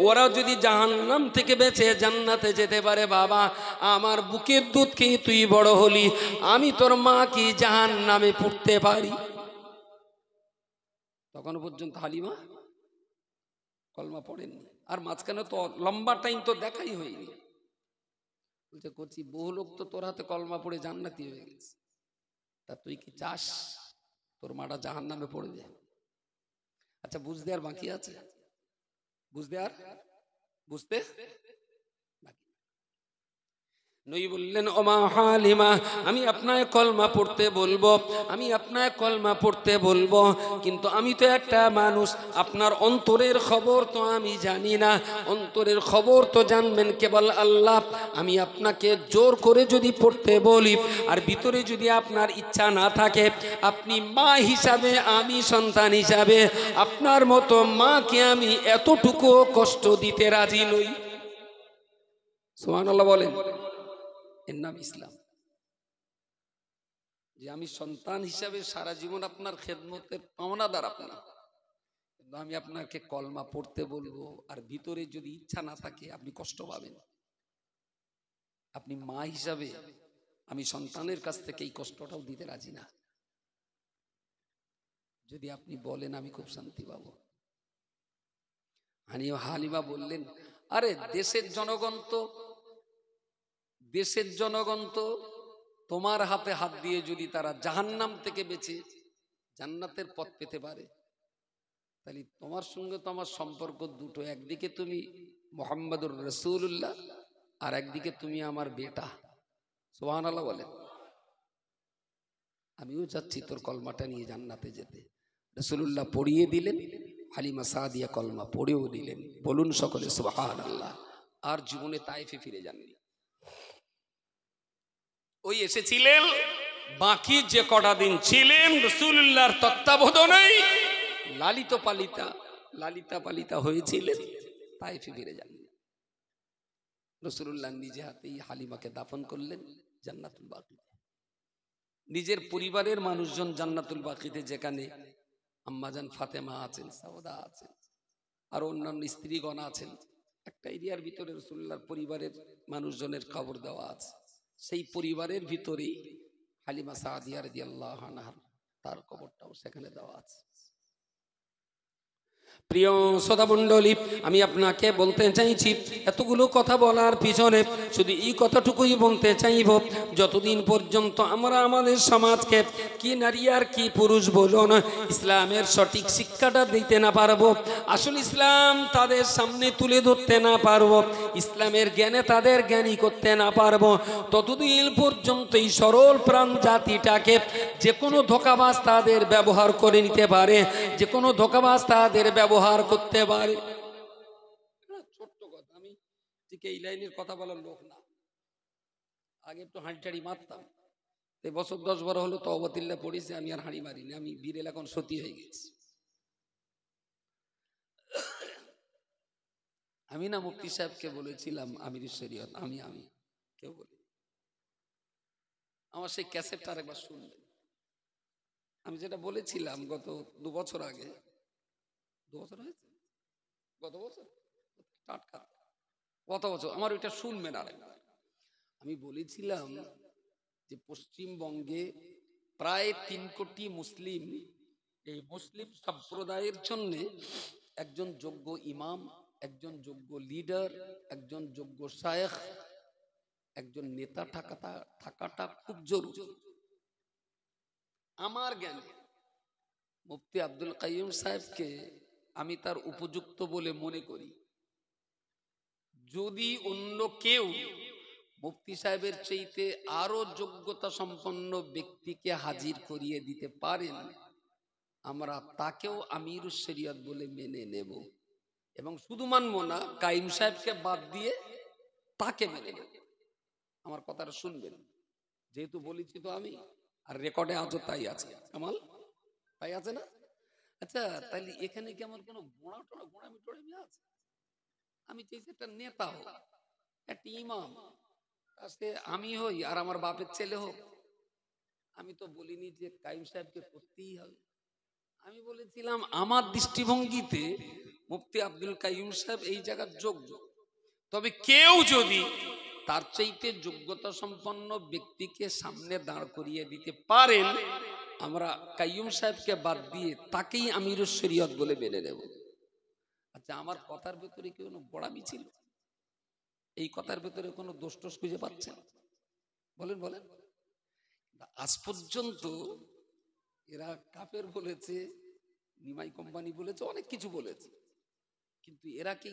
ওরা যদি জাহান্নাম থেকে বেঁচে জান্নাতে যেতে পারে, বাবা আমার বুকের দুধ খেয়ে তুই বড় হলি, আমি তোর মা কি জাহান্নামে পড়তে পারি? তখন পর্যন্ত হালিমা কলমা পড়েননি। আর মাঝখানে তো লম্বা টাইম তো দেখাই হয়নি। বলছে করছি বহু লোক তো তোর হাতে কলমা পড়ে জান্নাতি হয়ে গেছে, তা তুই কি চাস তোর মাটা জাহান্নামে পড়বে? আচ্ছা বুঝতে আর বাকি আছে? বুঝতে নবী বললেন, ও মা হালিমা, আমি আপনাকে কলমা পড়তে বলবো, কিন্তু আমি তো একটা মানুষ, আপনার অন্তরের খবর তো আমি জানি না, অন্তরের খবর তো জানবেন কেবল আল্লাহ। আমি আপনাকে জোর করে যদি পড়তে বলি আর ভিতরে যদি আপনার ইচ্ছা না থাকে, আপনি মা হিসাবে, আমি সন্তান হিসাবে আপনার মতো মাকে আমি এতটুকু কষ্ট দিতে রাজি নই। সুবহানাল্লাহ বলেন। এর নাম ইসলাম। যে আমি সন্তান হিসাবে সারা জীবন আপনার খেদমতের পাওনাদার আপনি, কিন্তু আমি আপনাকে কলমা পড়তে বলবো আর ভিতরে যদি ইচ্ছা না থাকে আপনি কষ্ট পাবেন। আপনি মা হিসাবে আমি সন্তানের কাছ থেকে এই কষ্টটাও দিতে রাজি না। যদি আপনি বলেন আমি খুব শান্তি পাবো। হালিমা বললেন, আরে দেশের জনগণ তো তোমার হাতে হাত দিয়ে যদি তারা জাহান্নাম থেকে বেঁচে জান্নাতের পথ পেতে পারে, তাহলে তোমার সঙ্গে তো আমার সম্পর্ক দুটো। একদিকে তুমি মুহাম্মাদুর রাসূলুল্লাহ আর একদিকে তুমি আমার বেটা। সুবহানাল্লাহ বলেন। আমিও চাচ্ছি তোর কলমাটা নিয়ে জান্নাতে যেতে। রাসূলুল্লাহ পড়িয়ে দিলেন, হালিমা সাদিয়া কলমা পড়েও দিলেন। বলুন সকলে সুবহানাল্লাহ। আর জীবনে তায়েফে ফিরে যাননি। ওই এসেছিলেন, বাকি যে কটা দিন ছিলেন রাসূলুল্লাহর তত্ত্বাবধানেই লালিতা পালিতা হয়েছিলেন, তায়েফে ফিরে যাননি। রাসূলুল্লাহ নিজে হাতেই হালিমাকে দাফন করলেন জান্নাতুল বাকিতে। নিজের পরিবারের মানুষজন জান্নাতুল বাকিতে, যেখানে আম্মাজান ফাতেমা আছেন, সাউদা আছেন, আর অন্যান্য স্ত্রীগণ আছেন, একটা এরিয়ার ভিতরে রাসূলুল্লাহর পরিবারের মানুষজনের খবর দেওয়া আছে। সেই পরিবারের ভিতরেই হালিমা সাদিয়া রাদিয়াল্লাহু আনহা, তার কবরটাও সেখানে দেওয়া আছে। প্রিয় শ্রোতামণ্ডলী, আমি আপনাকে বলতে চাইছি, এতগুলো কথা বলার পিছনে শুধু এই কথাটুকুই বলতে চাইব, যতদিন পর্যন্ত আমরা আমাদের সমাজকে কি নারী আর কি পুরুষ বলুন ইসলামের সঠিক শিক্ষাটা দিতে না পারবো, আসল ইসলাম তাদের সামনে তুলে ধরতে না পারবো, ইসলামের জ্ঞানে তাদের জ্ঞানী করতে না পারবো, ততদিন পর্যন্ত এই সরল প্রাণ জাতিটাকে যে কোনো ধোঁকাবাজ তাদের ব্যবহার করে নিতে পারে, যে কোনো ধোঁকাবাজ তাদের ব্যবহার করতে পারে। ছোট্ট কথা, আমি ঠিক এই লাইনের কথা বলার লোক না। আগে একটু হাঁড়ি টাড়ি মারতাম, এই বছর 10-12 হলো তওবাতিল্লাহ পড়েছে, আমি আর হাঁড়ি মারিনি। আমি বিড়েল এখন সতী হয়ে গেছি। আমি না মুফতি সাহেবকে বলেছিলাম আমির শরীয়ত, আমি কেউ বলি, আমার সেই ক্যাসেটটা আরেকবার শুনবেন। আমি যেটা বলেছিলাম গত 2 বছর আগে, 2 বছর হয়েছে, গত বছর টাটকা, গত বছর, আমার ওইটা শুনবেন আরেকবার। আমি বলেছিলাম যে পশ্চিমবঙ্গে প্রায় 3 কোটি মুসলিম, এই মুসলিম সম্প্রদায়ের জন্য একজন যোগ্য ইমাম, একজন যোগ্য লিডার, একজন যোগ্য শায়েখ, একজন নেতা থাকাটা খুব জরুরি। আমার জ্ঞানে মুফতি আব্দুল কাইয়ুম সাহেবকে আমি তার উপযুক্ত বলে মনে করি। যদি অন্য কেউ মুফতি সাহেবের চাইতে আরো যোগ্যতা সম্পন্ন ব্যক্তিকে হাজির করিয়ে দিতে পারেন, আমরা তাকেও আমিরুশ শরিয়ত বলে মেনে নেব, এবং শুধু মানব না, কাইম সাহেবকে বাদ দিয়ে তাকে মেনে নেব। আমার কথাটা শুনবেন, যেহেতু বলেছি তো আমি, আর রেকর্ডে আজও তাই আছে। কামাল তাই আছে না? আচ্ছা, তাহলে এখানে কি আমার কোনো গোড়ামি টোড়ামি আছে? আমি চাইছি একটা নেতা হোক, একটা ইমাম, আজকে আমি হই আর আমার বাপের ছেলে হোক। আমি তো বলিনি যে কাইম সাহেবকে করতেই হবে। আমি বলেছিলাম আমার দৃষ্টিভঙ্গিতে মুফতি আব্দুল কাইয়ুম সাহেব এই জায়গার যোগ্য, তবে কেউ যদি তার চাইতে যোগ্যতা সম্পন্ন ব্যক্তিকে সামনে দাঁড় করিয়ে দিতে পারেন, আমরা কাইয়ুম সাহেবকে বাদ দিয়ে তাকেই আমিরুশ শরিয়ত বলে মেনে নেব। আচ্ছা, আমার কথার ভেতরে কি কোনো গোড়ামি ছিল? এই কথার ভেতরে কোনো দোষ টোষ খুঁজে পাচ্ছেন? বলেন। আজ পর্যন্ত এরা কাফের বলেছে, নিমাই কোম্পানি বলেছে, অনেক কিছু বলেছে, কিন্তু এরা কি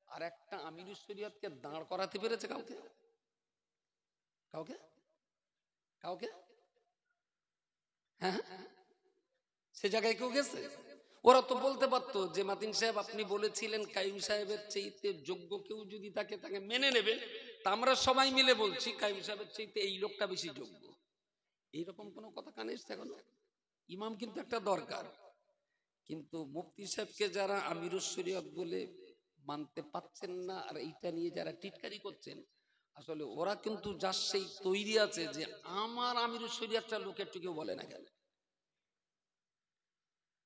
আর একটা আমিরুশ শরিয়তকে দাঁড় করাতে পেরেছে কাউকে? হ্যাঁ, সে জায়গায় কেউ গেছে? ওরা তো বলতে পারতো যে মাতিন সাহেব আপনি বলেছিলেন কাইয়ুম সাহেবের চাইতে যোগ্য কেউ যদি তাকে মেনে নেবে, তা আমরা সবাই মিলে বলছি কাইয়ুম সাহেবের চাইতে এই লোকটা বেশি যোগ্য। এইরকম কোনো কথা কানে এসছে এখনো? ইমাম কিন্তু একটা দরকার, কিন্তু মুফতি সাহেবকে যারা আমিরুশ শরিয়ত বলে মানতে পাচ্ছেন না, আর এইটা নিয়ে যারা টিটকারি করছেন, আসলে ওরা কিন্তু যার সেই তৈরি আছে যে আমার আমিরুশ শরিয়তটা লোকে একটু কেউ বলে না কেন।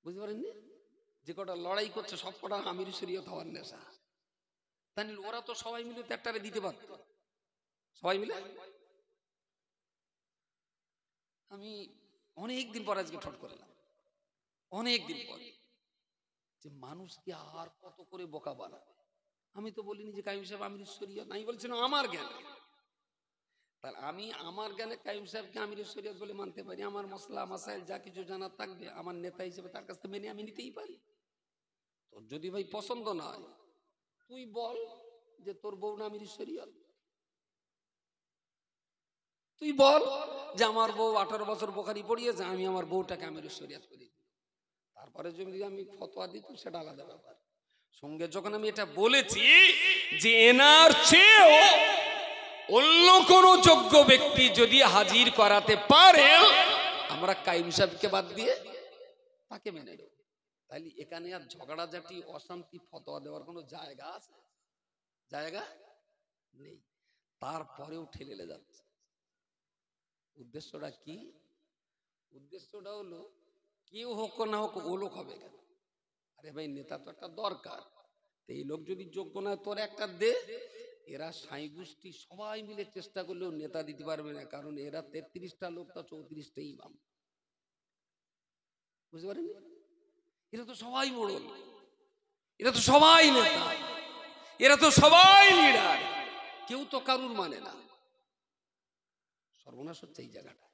বুঝতে পারেননি? যে কটা লড়াই করছে সব কটা আমিরুশ শরিয়ত হওয়ার নেশা। তাহলে ওরা তো সবাই মিলে তো একটারে দিতে পারত, সবাই মিলে। আমি অনেকদিন পর আজকে ঠট করলাম, অনেকদিন পরে, যে মানুষকে আর কত করে বোকা বানাবে। আমি তো বলিনি যে কাইয়ুম সাহেব আমিরুশ শরিয়ত, আমি বলছিলাম আমার জ্ঞানে। তাহলে আমি আমার জ্ঞানে কাইয়ুম সাহেবকে আমিরুশ শরিয়ত বলে মানতে পারি। আমার মসলা মাসাইল যা কিছু জানার থাকবে, আমার নেতা হিসেবে তার কাছ থেকে মেনে আমি নিতেই পারি। তোর যদি ভাই পছন্দ না হয়, তুই বল যে তোর বউ না আমিরুশ শরিয়ত। তুই বল যে আমার বউ 18 বছর বুখারী পড়িয়েছে, আমি আমার বউটাকে আমিরুশ শরিয়ত করি। তারপরে যদি আমি ফতোয়া দিতাম সেটা আলাদা ব্যাপার। সঙ্গে যখন আমি এটা বলেছি যে এনার চেয়েও অন্য কোন যোগ্য ব্যক্তি যদি হাজির করাতে পারে, আমরা কাইম সাহেবকে বাদ দিয়ে তাকে মেনে নেব। তাইলে এখানে আর ঝগড়াঝাটি অশান্তি ফতোয়া দেওয়ার কোনো জায়গা আছে? জায়গা নেই। তারপরেও ঠেলে যাচ্ছে। উদ্দেশ্যটা কি? উদ্দেশ্যটা হলো কেউ হোক না হোক ও লোক হবে কেন? আরে ভাই, নেতা তো একটা দরকার। এই লোক যদি যোগ্য না, তোর একটা দে। এরা সাই গোষ্ঠী সবাই মিলে চেষ্টা করলেও নেতা দিতে পারবে না, কারণ এরা 33টা লোক, তা 34টা ইমাম। বুঝতে পারেন? এরা তো সবাই মোড়ল, এরা তো সবাই নেতা, এরা তো সবাই লিডার, কেউ তো কারুর মানে না। সর্বনাশ হচ্ছে এই জায়গাটা।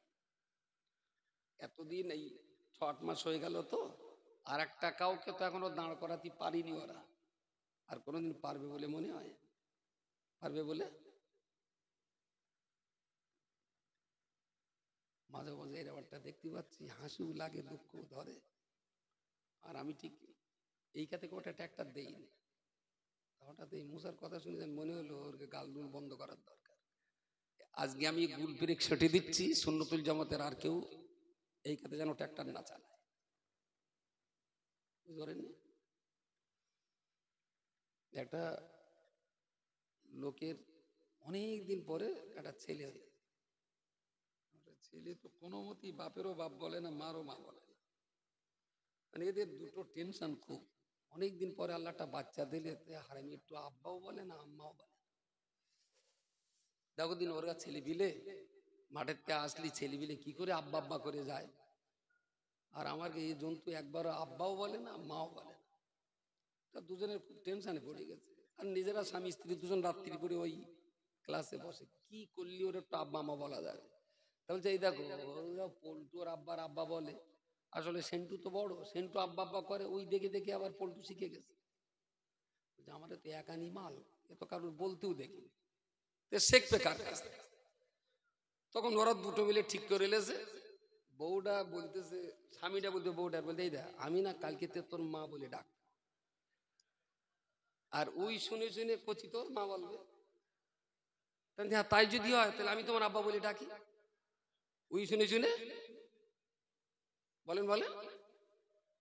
এতদিন এই 6-8 মাস হয়ে গেল তো, আর একটা কাউকে তো এখনো দাঁড় করাতে পারিনি ওরা। আর কোনোদিন পারবে বলে মনে হয়? পারবে বলে? মাঝে মাঝে এই ব্যাপারটা দেখতে পাচ্ছি, হাসিও লাগে, দুঃখ ধরে। আর আমি ঠিক এই কাতে ওটা ট্যাক্টার দেইনি। হঠাৎ এই মুসার কথা শুনে মনে হলো ওরকে গালগুল বন্ধ করার দরকার। আজকে আমি গুল ব্রেক সেটে দিচ্ছি, সুন্নতুল জামাতের আর কেউ এই কাতে যেন ট্যাক্টার না চালায়। বুঝতে পারেননি? একটা লোকের অনেক দিন পরে একটা ছেলে হয়েছে। ছেলে তো কোনো মতেই বাপেরও বাপ বলে না, মারও মা বলে না। মানে এদের দুটো টেনশন খুব। অনেকদিন পরে আল্লাহ একটা বাচ্চা দিলে হারামি একটু আব্বাও বলে না, আম্মাও বলে না। দেখো দিন ওরা ছেলে বিলে মাঠের থেকে আসলি, ছেলে বিলে কি করে আব্বা আব্বা করে যায়। আর আমার এই জন্তু একবারও আব্বাও বলে না, মাও বলে না। তা দুজনের খুব টেনশনে পড়ে গেছে। আর নিজেরা স্বামী স্ত্রী দুজন রাত্রি করে ওই ক্লাসে বসে, কি করলি ওর একটু আব্বা মা বলা যাবে। তাহলে এই দেখো, পল্টু ওর আব্বার আব্বা বলে, আসলে সেন্টু তো বড়, সেন্টু আব্বা আব্বা করে, ওই দেখে দেখে আবার পল্টু শিখে গেছে। আমাদের তো একানি মাল, এ তো কারোর বলতেও দেখিনি, শিখবে কার কাছ থেকে? তখন ওরা দুটো মিলে ঠিক করে এলেছে। বউটা বলতেছে, স্বামীটা বলতে বউটা বলতে, এই দেখ আমি না কালকে তোর মা বলে ডাক। আর ওই শুনে শুনে কচি তোর মা বলবে। হ্যাঁ, তাই যদি হয় তাহলে আমি তোমার আব্বা বলে ডাকি। ওই শুনে শুনে বলেন বলেন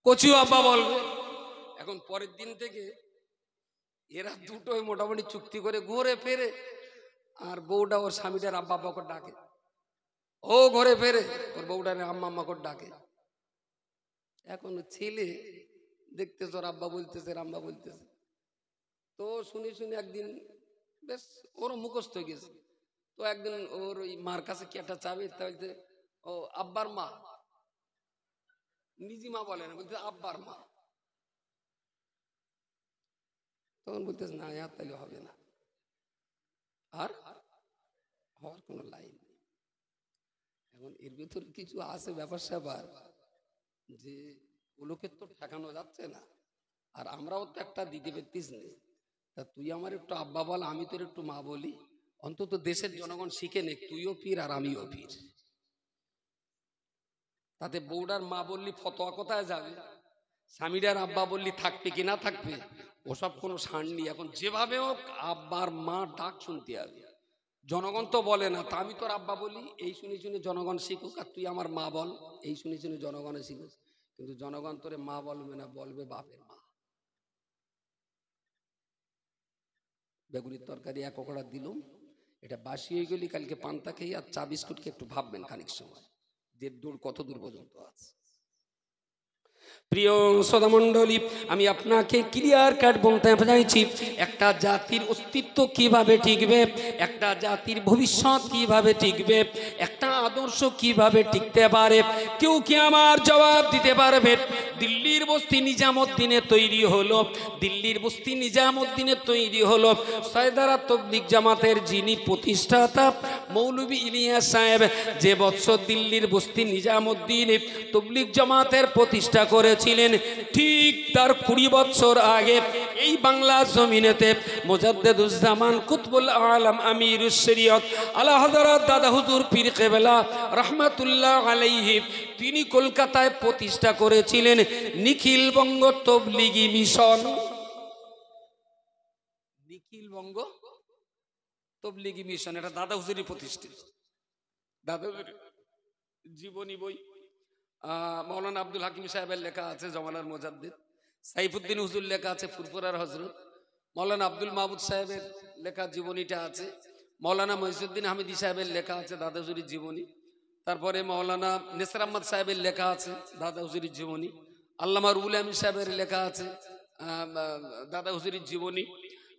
কচিও আব্বা বলবে। এখন পরের দিন থেকে এরা দুটোই মোটামুটি চুক্তি করে ঘুরে ফেরে, আর বউটা ওর স্বামীটার আব্বা আব্বা করে ডাকে, ও ঘরে ফেরে ওর বউটার আম্মা আম্মা করে ডাকে। এখন ছেলে দেখতেছে ওর আব্বা বলতেছে, আম্মা বলতেছে, তো শুনে শুনে একদিন বেশ ওরও মুখস্থ হয়ে গেছে। তো একদিন ওর ওই মার কাছে কি একটা চাবে, বলতে ও আব্বার মা, নিজি মা বলে না, বলতে আব্বার মা। তখন বলতেছে না, আর তাহলে হবে না, আর হওয়ার কোনো লাইন নেই। এখন এর ভিতরে কিছু আছে ব্যাপার স্যাপার, যে ওলোকে তো ঠেকানো যাচ্ছে না, আর আমরাও তো একটা দিতে পারতিস না। তা তুই আমার একটু আব্বা বল, আমি তোর একটু মা বলি, অন্তত দেশের জনগণ শিখে নে তুইও পীর আর আমিও পীর। তাতে বউডার মা বললি ফতোয়া কোথায় যাবে, স্বামীটার আব্বা বললি থাকবে কি না থাকবে, ওসব কোনো সার নেই। এখন যেভাবে হোক আব্বার মা ডাক শুনতে হবে। জনগণ তো বলে না, তা আমি তোর আব্বা বলি, এই শুনে শুনে জনগণ শিখুক, আর তুই আমার মা বল, এই শুনে শুনে জনগণে শিখুক। কিন্তু জনগণ তোরে মা বলবে না, বলবে বাপের মা। বেগুনির তরকারি এক ওকড়া দিলুম, এটা বাসি হয়ে গেলি, কালকে পান্তা খেয়ে আর চা বিস্কুটকে একটু ভাববেন খানিক সময়, যে দূর কত দূর পর্যন্ত আছে। প্রিয় শ্রোতামণ্ডলী, আমি আপনাকে ক্লিয়ার কাট বলতে চাইছি, একটা জাতির অস্তিত্ব কিভাবে টিকবে, একটা জাতির ভবিষ্যৎ কিভাবে টিকবে, একটা আদর্শ কিভাবে টিকতে পারে, কেউ কি আমার জবাব দিতে পারবে? দিল্লির বস্তি নিজামুদ্দিনে তৈরি হলো, দিল্লির বস্তি নিজামুদ্দিনে তৈরি হলো সয়দারা তবলিগ জামাতের যিনি প্রতিষ্ঠাতা মৌলভী ইলিয়াস সাহেব, যে বৎসর দিল্লির বস্তি নিজামুদ্দিনে তবলিগ জামাতের প্রতিষ্ঠা করেছিলেন, ঠিক তার 20 বছর আগে এই বাংলা জমিনেতে মুজাদ্দেদুজ্জামান কুতবুল আলম আমিরুশ শরিয়ত আলা হযরত দাদা হুজুর পীর কেবলা রাহমাতুল্লাহ আলাইহি, তিনি কলকাতায় প্রতিষ্ঠা করেছিলেন নিখিল বঙ্গ তবলিগি মিশন। নিখিল বঙ্গ তবলিগি মিশন, এটা দাদা হুজুরি প্রতিষ্ঠিত, দাদা হুজুরি জীবনী বই। মৌলানা আব্দুল হাকিম সাহেবের লেখা আছে জমানার মুজাদ্দিদ, সাইফুদ্দিন হুজুর লেখা আছে ফুরফুরার হজরত, মৌলানা আব্দুল মাহমুদ সাহেবের লেখা জীবনীটা আছে, মৌলানা মহিউদ্দিন হামিদি সাহেবের লেখা আছে দাদা হুজুরির জীবনী, তারপরে মৌলানা নেসর আহমদ সাহেবের লেখা আছে দাদা হুজুরির জীবনী, আল্লামা রুহুল আমিন সাহেবের লেখা আছে দাদা হুজুরির জীবনী,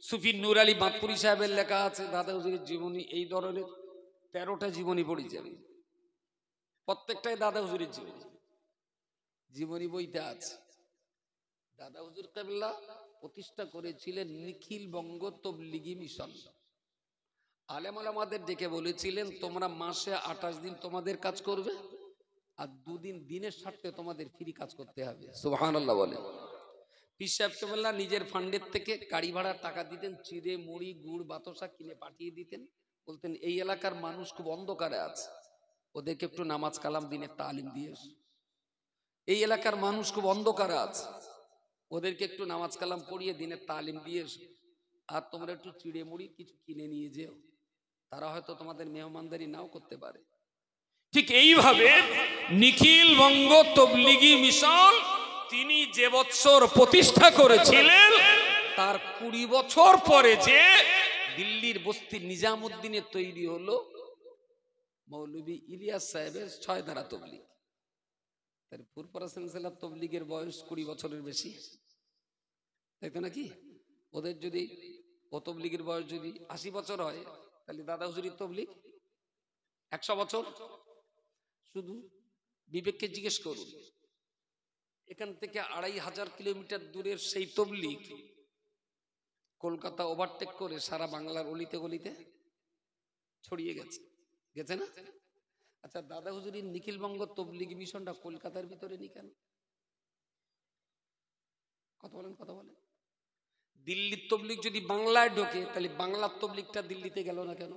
সুফি নূর আলী বাঁধপুরি সাহেবের লেখা আছে দাদা হুজুরির জীবনী। এই ধরনের 13টা জীবনী পড়েছি আমি, প্রত্যেকটাই দাদা হুজুরির জীবনী, জীবনী বইটা আছে। দাদা হুজুর কেবলা প্রতিষ্ঠা করেছিলেন নিখিল বঙ্গ তবলিগি মিশন। আলেম ওলামাদের ডেকে বলেছিলেন তোমরা মাসে 28 দিন তোমাদের কাজ করবে, আর 2 দিন দিনের স্বার্থে তোমাদের ফ্রি কাজ করতে হবে। সুবহানাল্লাহ বলেন। পীর সাহেব কেবলা নিজের ফান্ডের থেকে গাড়ি ভাড়ার টাকা দিতেন, চিড়ে মুড়ি গুড় বাতাসা কিনে পাঠিয়ে দিতেন, বলতেন এই এলাকার মানুষ খুব অন্ধকারে আছে, ওদেরকে একটু নামাজ কালাম দিনের তালিম দিয়ে এসো। এই এলাকার মানুষ খুব অন্ধকারে আছে, ওদেরকে একটু নামাজ কালাম পড়িয়ে দিনের তালিম দিয়ে এসো, আর তোমরা একটু চিড়ে মুড়ি কিছু কিনে নিয়ে যেও, তারা হয়তো তোমাদের মেহমানদারি নাও করতে পারে। ঠিক এইভাবে নিখিল বঙ্গ তবলিগি মিশন তিনি যে বছর প্রতিষ্ঠা করেছিলেন, তার 20 বছর পরে যে দিল্লির বস্তি নিজামুদ্দিনে তৈরি হলো মৌলভী ইলিয়াস সাহেবের 6 ধারা তবলিগ। তার ফুরফুরা সিলসিলার তবলিগের বয়স 20 বছরের বেশি, তাই তো নাকি? ওদের যদি ও তবলিগের বয়স যদি 80 বছর হয়, তাহলে দাদা হুজুরির তবলিগ 100 বছর। শুধু বিবেককে জিজ্ঞেস করুন, এখান থেকে 2500 কিলোমিটার দূরের সেই তবলিগ কলকাতা ওভারটেক করে সারা বাংলার অলিতে গলিতে ছড়িয়ে গেছে, গেছে না? আচ্ছা, দাদা হুজুরির নিখিল বঙ্গ তবলিগি মিশনটা কলকাতার ভিতরে নি কেন? কথা বলেন, কথা বলেন। দিল্লির তবলিগ যদি বাংলায় ঢোকে, তাহলে বাংলার তবলিগটা দিল্লিতে গেল না কেন?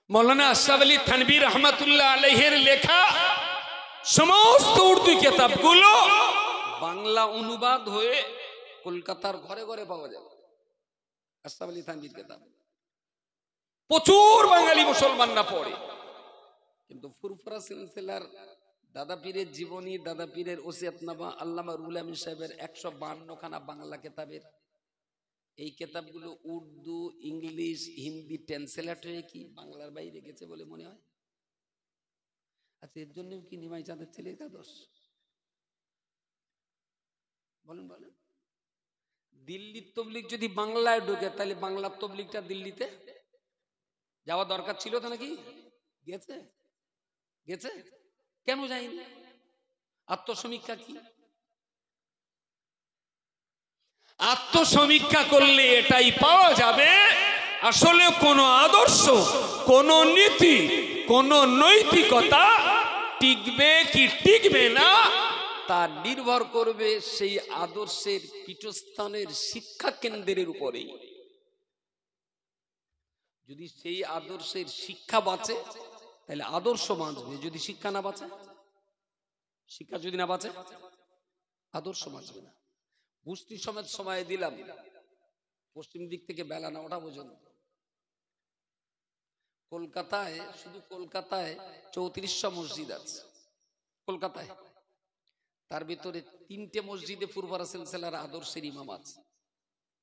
মৌলানা আশরাফ আলী থানভী রহমাতুল্লাহ আলাইহির লেখা সমস্ত উর্দু কিতাবগুলো বাংলা অনুবাদ হয়ে কলকাতার ঘরে ঘরে পাওয়া যাবে। আশরাফ আলী থানভীর কিতাব প্রচুর বাঙালি মুসলমানরা পড়ে, কিন্তু ফুরফুরা সিলসিলার দাদা পীরের জীবনী, দাদা পীরের ওসিয়তনামা, আল্লামা রুহুল আমিন সাহেবের 152 খানা বাংলা কিতাবের এই কিতাবগুলো উর্দু, ইংলিশ, হিন্দি ট্রান্সলেট হয়ে কি বাংলার বাইরে গেছে বলে মনে হয়? আচ্ছা, এর জন্য কি নিমাই চাঁদের ছেলে একাদশ? বলেন বলেন। দিল্লির তবলিগ যদি বাংলায় ঢোকে, তাহলে বাংলার তবলিগটা দিল্লিতে যাওয়া দরকার ছিল তো নাকি? গেছে? গেছে? কেন যায়নি? আত্মসমীক্ষা কি? আত্মসমীক্ষা করলে এটাই পাওয়া যাবে, আসলে কোন আদর্শ, কোন নীতি, কোন নৈতিকতা টিকবে কি টিকবে না তা নির্ভর করবে সেই আদর্শের পীঠস্থানের শিক্ষা কেন্দ্রের উপরেই। যদি সেই আদর্শের শিক্ষা বাঁচে, তাহলে আদর্শ বাঁচবে। যদি শিক্ষা না বাঁচে, শিক্ষা যদি না বাঁচে, আদর্শ বাঁচবে না। পুষ্টি সমেত সময় দিলাম পশ্চিম দিক থেকে বেলা 9টা পর্যন্ত। কলকাতায়, শুধু কলকাতায় 3400 মসজিদ আছে কলকাতায়, তার ভিতরে 3টে মসজিদে ফুরফুরা সিলসিলার আদর্শের ইমাম আছে,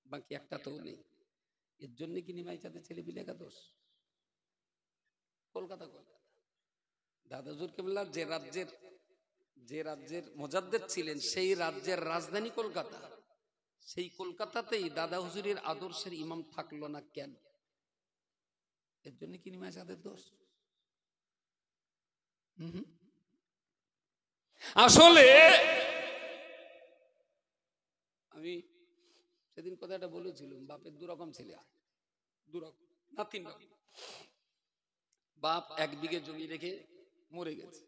বাকি একটাতেও নেই। এর জন্য কি নিমাই চাঁদের ছেলে বিলে একাদশ? কলকাতা কলকাতা। দাদা হুজুর কেবলা যে রাজ্যের মুজাদ্দিদ ছিলেন, সেই রাজ্যের রাজধানী কলকাতা, সেই কলকাতাতেই দাদা হুজুরের আদর্শের ইমাম থাকলো না কেন? এর জন্য কি নিমাই চাঁদের দোষ? আসলে আমি সেদিন কথাটা বলেছিলাম, বাপের 2 রকম ছেলে, 2 রকম না 3 রকম। বাপ 1 বিঘে জমি রেখে মরে গেছে,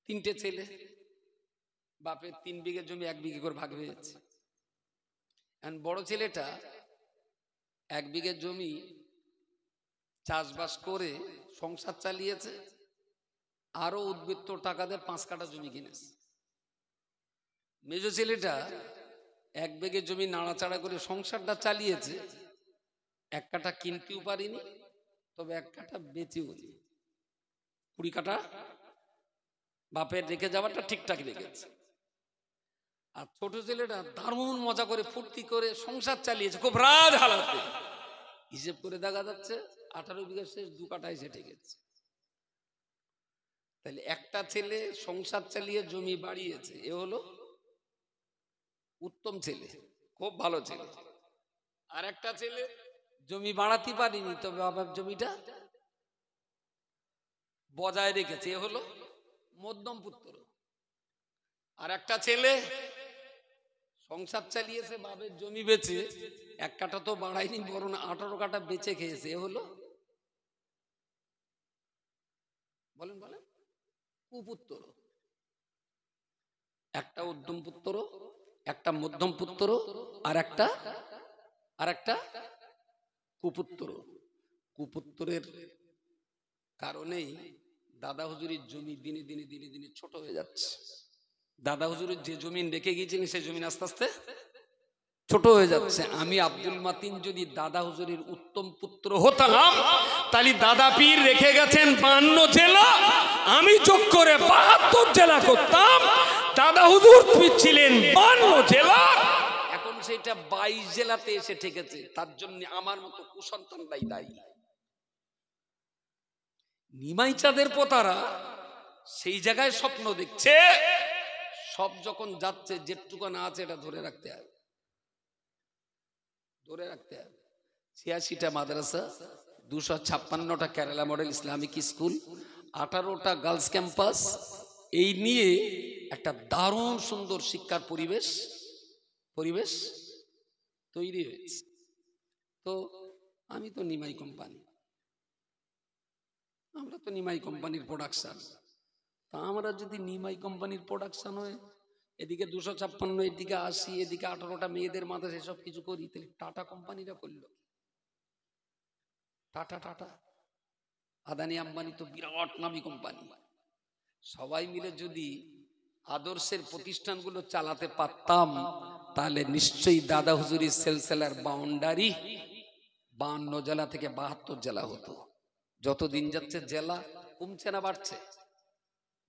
3টে ছেলে, বাপের 3 বিঘে জমি 1 বিঘে করে ভাগ হয়ে যাচ্ছে। এখন বড় ছেলেটা 1 বিঘে জমি চাষবাস করে সংসার চালিয়েছে, আরো উদ্বৃত্ত টাকা দিয়ে 5 কাঠা জমি কিনেছে। মেজো ছেলেটা 1 বিঘে জমি নাড়াচাড়া করে সংসারটা চালিয়েছে, 1 কাঠা কিনতেও পারিনি, তবে 1 কাঠা বেচেও নি। 20 কাঠা বাপের রেখে যাওয়াটা ঠিকঠাক রেখেছে। আর ছোট ছেলেটা দারুণ মজা করে ফুর্তি করে সংসার চালিয়েছে খুব রাজ হালাতে। হিসেব করে দেখা যাচ্ছে 18 বিঘা শেষ 2 কাঠা এসে ঠেকেছে। তাহলে একটা ছেলে সংসার চালিয়ে জমি বাড়িয়েছে, এ হলো উত্তম ছেলে, খুব ভালো ছেলে। আর একটা ছেলে জমি বাড়াতে পারিনি, তবে বাবার জমিটা বজায় রেখেছে, এ হলো মধ্যম পুত্র। আর একটা ছেলে সংসার চালিয়েছে, বাবের জমি বেচে 1 কাঠা তো বাড়ায়নি, বরং 18 কাঠা বেচে খেয়েছে, এ হলো বলেন বলেন কুপুত্র। একটা উত্তম পুত্র, একটা মধ্যম পুত্র, আর একটা কুপুত্র। কুপুত্রের কারণেই দাদা হুজুরের জমি দিনে দিনে দিনে দিনে ছোট হয়ে যাচ্ছে। দাদা হুজুরের যে জমিন রেখে গিয়েছিলেন সেই জমিন আস্তে আস্তে ছোট হয়ে যাচ্ছে। আমি আব্দুল মাতিন যদি দাদা হুজুরের উত্তম পুত্র হতাম, তাহলে দাদা পীর রেখে গেছেন 52 জেলা, আমি যোগ করে 72 জেলা করতাম। দাদা হুজুর ছিলেন 52 জেলা, এখন সেটা 22 জেলাতে এসে ঠেকেছে। তার জন্য আমার মতো কুসন্তানরাই দায়ী। নিমাই চাঁদের পোতারা সেই জায়গায় স্বপ্ন দেখছে, সব যখন যাচ্ছে যেটুকু না আছে এটা ধরে রাখতে হবে, ধরে রাখতে হবে। 86টা মাদ্রাসা, 256টা কেরালা মডেল ইসলামিক স্কুল, 18টা গার্লস ক্যাম্পাস, এই নিয়ে একটা দারুণ সুন্দর শিক্ষার পরিবেশ তৈরি হয়েছে। তো আমি তো নিমাই কোম্পানি, আমরা তো নিমাই কোম্পানির প্রোডাকশন। তা আমরা যদি নিমাই কোম্পানির প্রোডাকশন হয়, এদিকে 256, এদিকে 80, এদিকে 18টা মেয়েদের মাথায় সেসব কিছু করি, তাহলে টাটা কোম্পানিরা করলো। টাটা আদানি আম্বানি তো বিরাট নামী কোম্পানি। সবাই মিলে যদি আদর্শের প্রতিষ্ঠানগুলো চালাতে পারতাম, তাহলে নিশ্চয়ই দাদা হুজুরির সেলসেলার বাউন্ডারি 52 জেলা থেকে 72 জেলা হতো। যতদিন যাচ্ছে জেলা কমছে না বাড়ছে?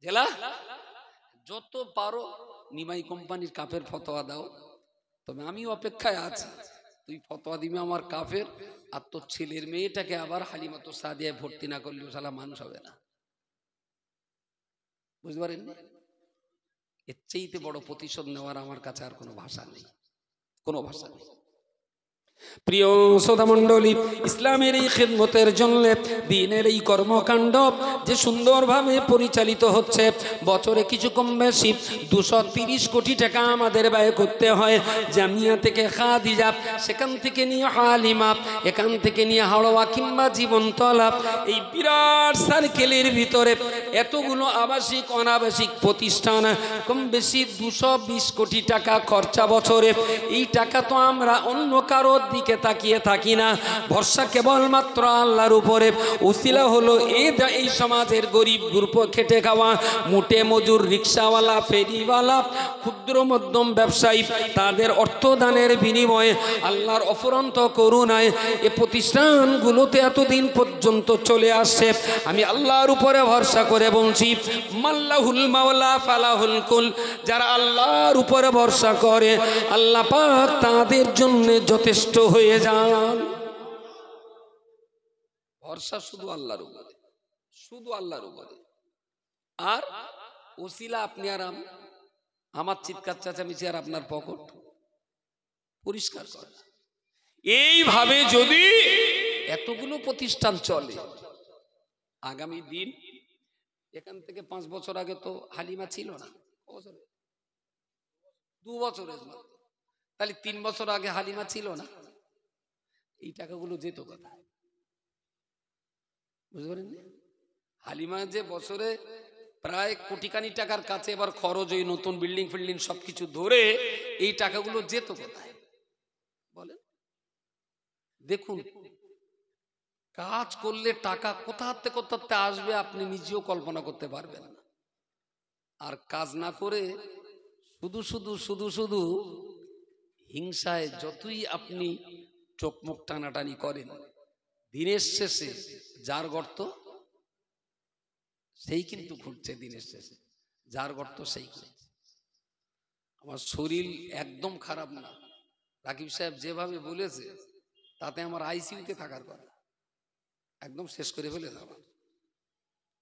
জেলা যত পারো নিমাই কোম্পানির কাফের ফতোয়া দাও, তবে আমি অপেক্ষায় আছি। তুই ফতোয়া দিবি আমার কাফের, আর তোর ছেলের মেয়েটাকে আবার হালিমাতো সাদিয়ায় ভর্তি না করলেও শালা মানুষ হবে না। বুঝতে পারেন? এর চেয়েতে বড় প্রতিশোধ নেওয়ার আমার কাছে আর কোনো ভাষা নেই, কোনো ভাষা নেই। প্রিয় শ্রোতা মণ্ডলী, ইসলামের এই খিদমতের জন্য দ্বীনের এই কর্মকাণ্ড যে সুন্দরভাবে পরিচালিত হচ্ছে, বছরে কিছু কম বেশি 230 কোটি টাকা আমাদের ব্যয় করতে হয়। জামিয়া থেকে খাদিজা, সেখান থেকে নিয়ে হালিমা, এখান থেকে নিয়ে হাওড়া কিংবা জীবনতলা, এই বিরাট সার্কেলের ভিতরে এতগুলো আবাসিক অনাবাসিক প্রতিষ্ঠান, কম বেশি 220 কোটি টাকা খরচা বছরে। এই টাকা তো আমরা অন্য কারোর দিকে তাকিয়ে থাকি না, ভরসা কেবলমাত্র আল্লাহর উপরে। উসিলা হলো এই সমাজের গরিব গ্রুপ, খেটে খাওয়া মুটে মজুর, রিক্সাওয়ালা, ফেরিওয়ালা, ক্ষুদ্র মধ্যম ব্যবসায়ী, তাদের অর্থদানের বিনিময়ে আল্লাহর অফুরন্ত করুণায় এ প্রতিষ্ঠানগুলোতে এতদিন পর্যন্ত চলে আসছে। আমি আল্লাহর উপরে ভরসা করে বলছি, মাল্লাহুল মাওলা ফালাহুল কুল। যারা আল্লাহর উপরে ভরসা করে, আল্লাহ পাক তাদের জন্য যথেষ্ট হয়ে যান। ভরসা শুধু আল্লাহর উপরে, শুধু আল্লাহর উপরে। আর ওসিলা আপনি আর আমার চিৎকার চেঁচামেচি আর আপনার পকেট পরিষ্কার করে। এইভাবে যদি এতগুলো প্রতিষ্ঠান চলে, আগামী দিন, এখান থেকে 5 বছর আগে তো হালিমা ছিল না, 2 বছরের মতো, তাহলে 3 বছর আগে হালিমা ছিল না, এই টাকাগুলো যেত কোথায়? বুঝতে পারেন? হালিমা যে বছরে প্রায় কোটিখানি টাকার কাছে এবার খরচ, ওই নতুন বিল্ডিং ফিল্ডিং সবকিছু ধরে, এই টাকাগুলো যেত কোথায় বলেন? দেখুন, কাজ করলে টাকা কোথাতে কোথাতে আসবে আপনি নিজেও কল্পনা করতে পারবেন না। আর কাজ না করে শুধু শুধু শুধু শুধু হিংসায় যতই আপনি চোখ মুখ টানাটানি করেন, দিনের শেষে যার গর্ত সেই কিন্তু ঘুরছে, দিনের শেষে যার গর্ত সেই ঘুরছে। আমার শরীর একদম খারাপ না, রাকিব সাহেব যেভাবে বলেছে তাতে আমার আইসিইউতে থাকার কথা, একদম শেষ করে ফেলে যাওয়া,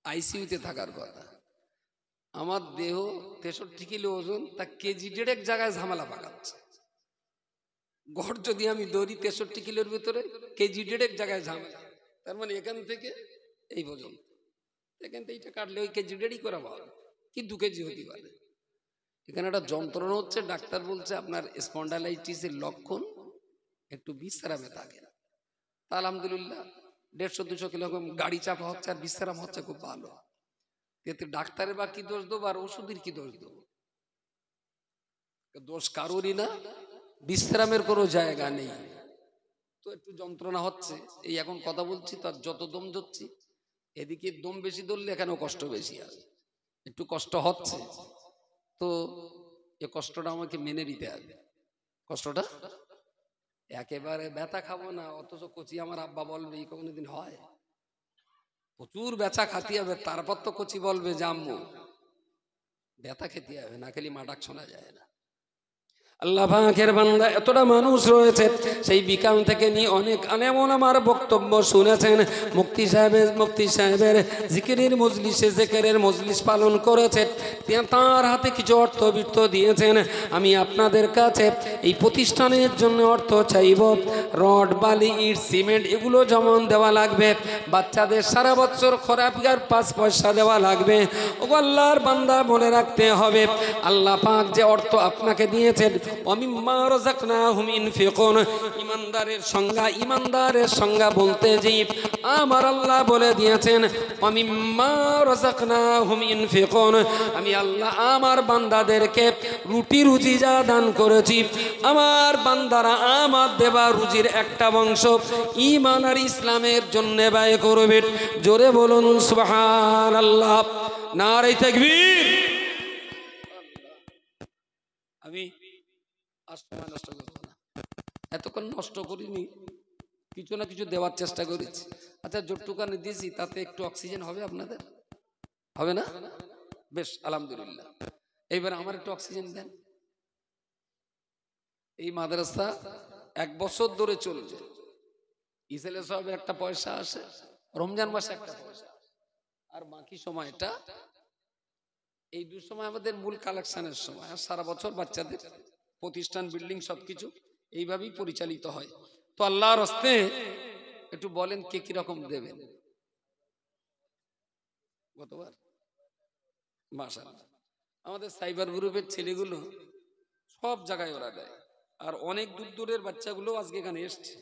আইসিইউতে থাকার কথা। আমার দেহ 63 কিলো ওজন, তা কেজি 1.5 জায়গায় ঝামেলা পাকাচ্ছে। গড় যদি আমি দৌড়ি 63 কিলোর ভিতরে, কেজি 1.5 জায়গায় ঝামেলা। তার মানে এখান থেকে এই পর্যন্ত, এখান থেকে এইটা কাটলে ওই কেজি 1.5 করে পাওয়া, কি 2 কেজি হতে পারে। এখানে একটা যন্ত্রণা হচ্ছে, ডাক্তার বলছে আপনার স্পন্ডালাইটিসের লক্ষণ, একটু বিশ্রামে থাকেন। তা আলহামদুলিল্লাহ 150-200 কিলো গাড়ি চাপা হচ্ছে আর বিশ্রাম হচ্ছে, খুব ভালো। এতে ডাক্তারের বা কি দোষ দেবো আর ওষুধের কি দোষ দেবো? দোষ কারোরই না, বিশ্রামের কোনো জায়গা নেই। তো একটু যন্ত্রণা হচ্ছে, এই এখন কথা বলছি তার যত দম ধরছি, এদিকে দম বেশি ধরলে এখানেও কষ্ট বেশি আছে, একটু কষ্ট হচ্ছে। তো এ কষ্টটা আমাকে মেনে নিতে হবে। কষ্টটা একেবারে ব্যথা খাবো না, অথচ কচি আমার আব্বা বলবে এই কোনোদিন হয়? প্রচুর ব্যথা খাতে হবে, তারপর তো কচি বলবে যে আম্মু ব্যথা খেতে হবে, না খেলে মা ডাক শোনা যায় না। আল্লাহ পাকের বান্দা এতটা মানুষ রয়েছে, সেই বিকাল থেকে নিয়ে অনেক এমন আমার বক্তব্য শুনেছেন। মুফতি সাহেবের জিকিরের মজলিসে জিকিরের মজলিস পালন করেছে, তার হাতে কিছু অর্থ বৃত্ত দিয়েছেন। আমি আপনাদের কাছে এই প্রতিষ্ঠানের জন্য অর্থ চাইব। রড, বালি, ইট, সিমেন্ট এগুলো যেমন দেওয়া লাগবে, বাচ্চাদের সারা বছর খোরাপিয়ার 5 পয়সা দেওয়া লাগবে। ও আল্লাহর বান্দা মনে রাখতে হবে, আল্লাহ পাক যে অর্থ আপনাকে দিয়েছেন, ওয়ামিম্মা রাযাকনাহুম ইনফিকুন, ইমানদারের সংজ্ঞা বলতে যে আমার আল্লাহ বলে দিয়েছেন ওয়ামিম্মা রাযাকনাহুম ইনফিকুন, আমি আল্লাহ আমার বান্দাদেরকে রুটি রুজি যা দান করেছি, আমার বান্দারা আমার দেবা রুজির একটা অংশ ঈমান আর ইসলামের জন্য ব্যয় করবে। জোরে বলুন সুবহানাল্লাহ, নারে তাকবীর। আমি আর সময় নষ্ট করবো না, এতক্ষণ নষ্ট করিনি, কিছু না কিছু দেওয়ার চেষ্টা করেছি। আচ্ছা, যতটুকানি দিয়েছি তাতে একটু অক্সিজেন হবে আপনাদের, হবে না? বেশ, আলহামদুলিল্লাহ। এইবার আমার একটু অক্সিজেন দেন। এই মাদ্রাসা 1 বছর ধরে চলছে, ইসেলে সব একটা পয়সা আসে, রমজান মাসে একটা পয়সা, আর বাকি সময়টা এই 2 সময় আমাদের মূল কালেকশনের সময়, আর সারা বছর বাচ্চাদের প্রতিষ্ঠান, বিল্ডিং সবকিছু এইভাবেই পরিচালিত হয়। তো আল্লাহর হস্তে একটু বলেন কে কিরকম দেবেন গতবার? মাশাআল্লাহ, আমাদের সাইবার গ্রুপের ছেলেগুলো সব জায়গায় ওরা দেয়, আর অনেক দূর দূরের বাচ্চাগুলো আজকে এখানে এসছে।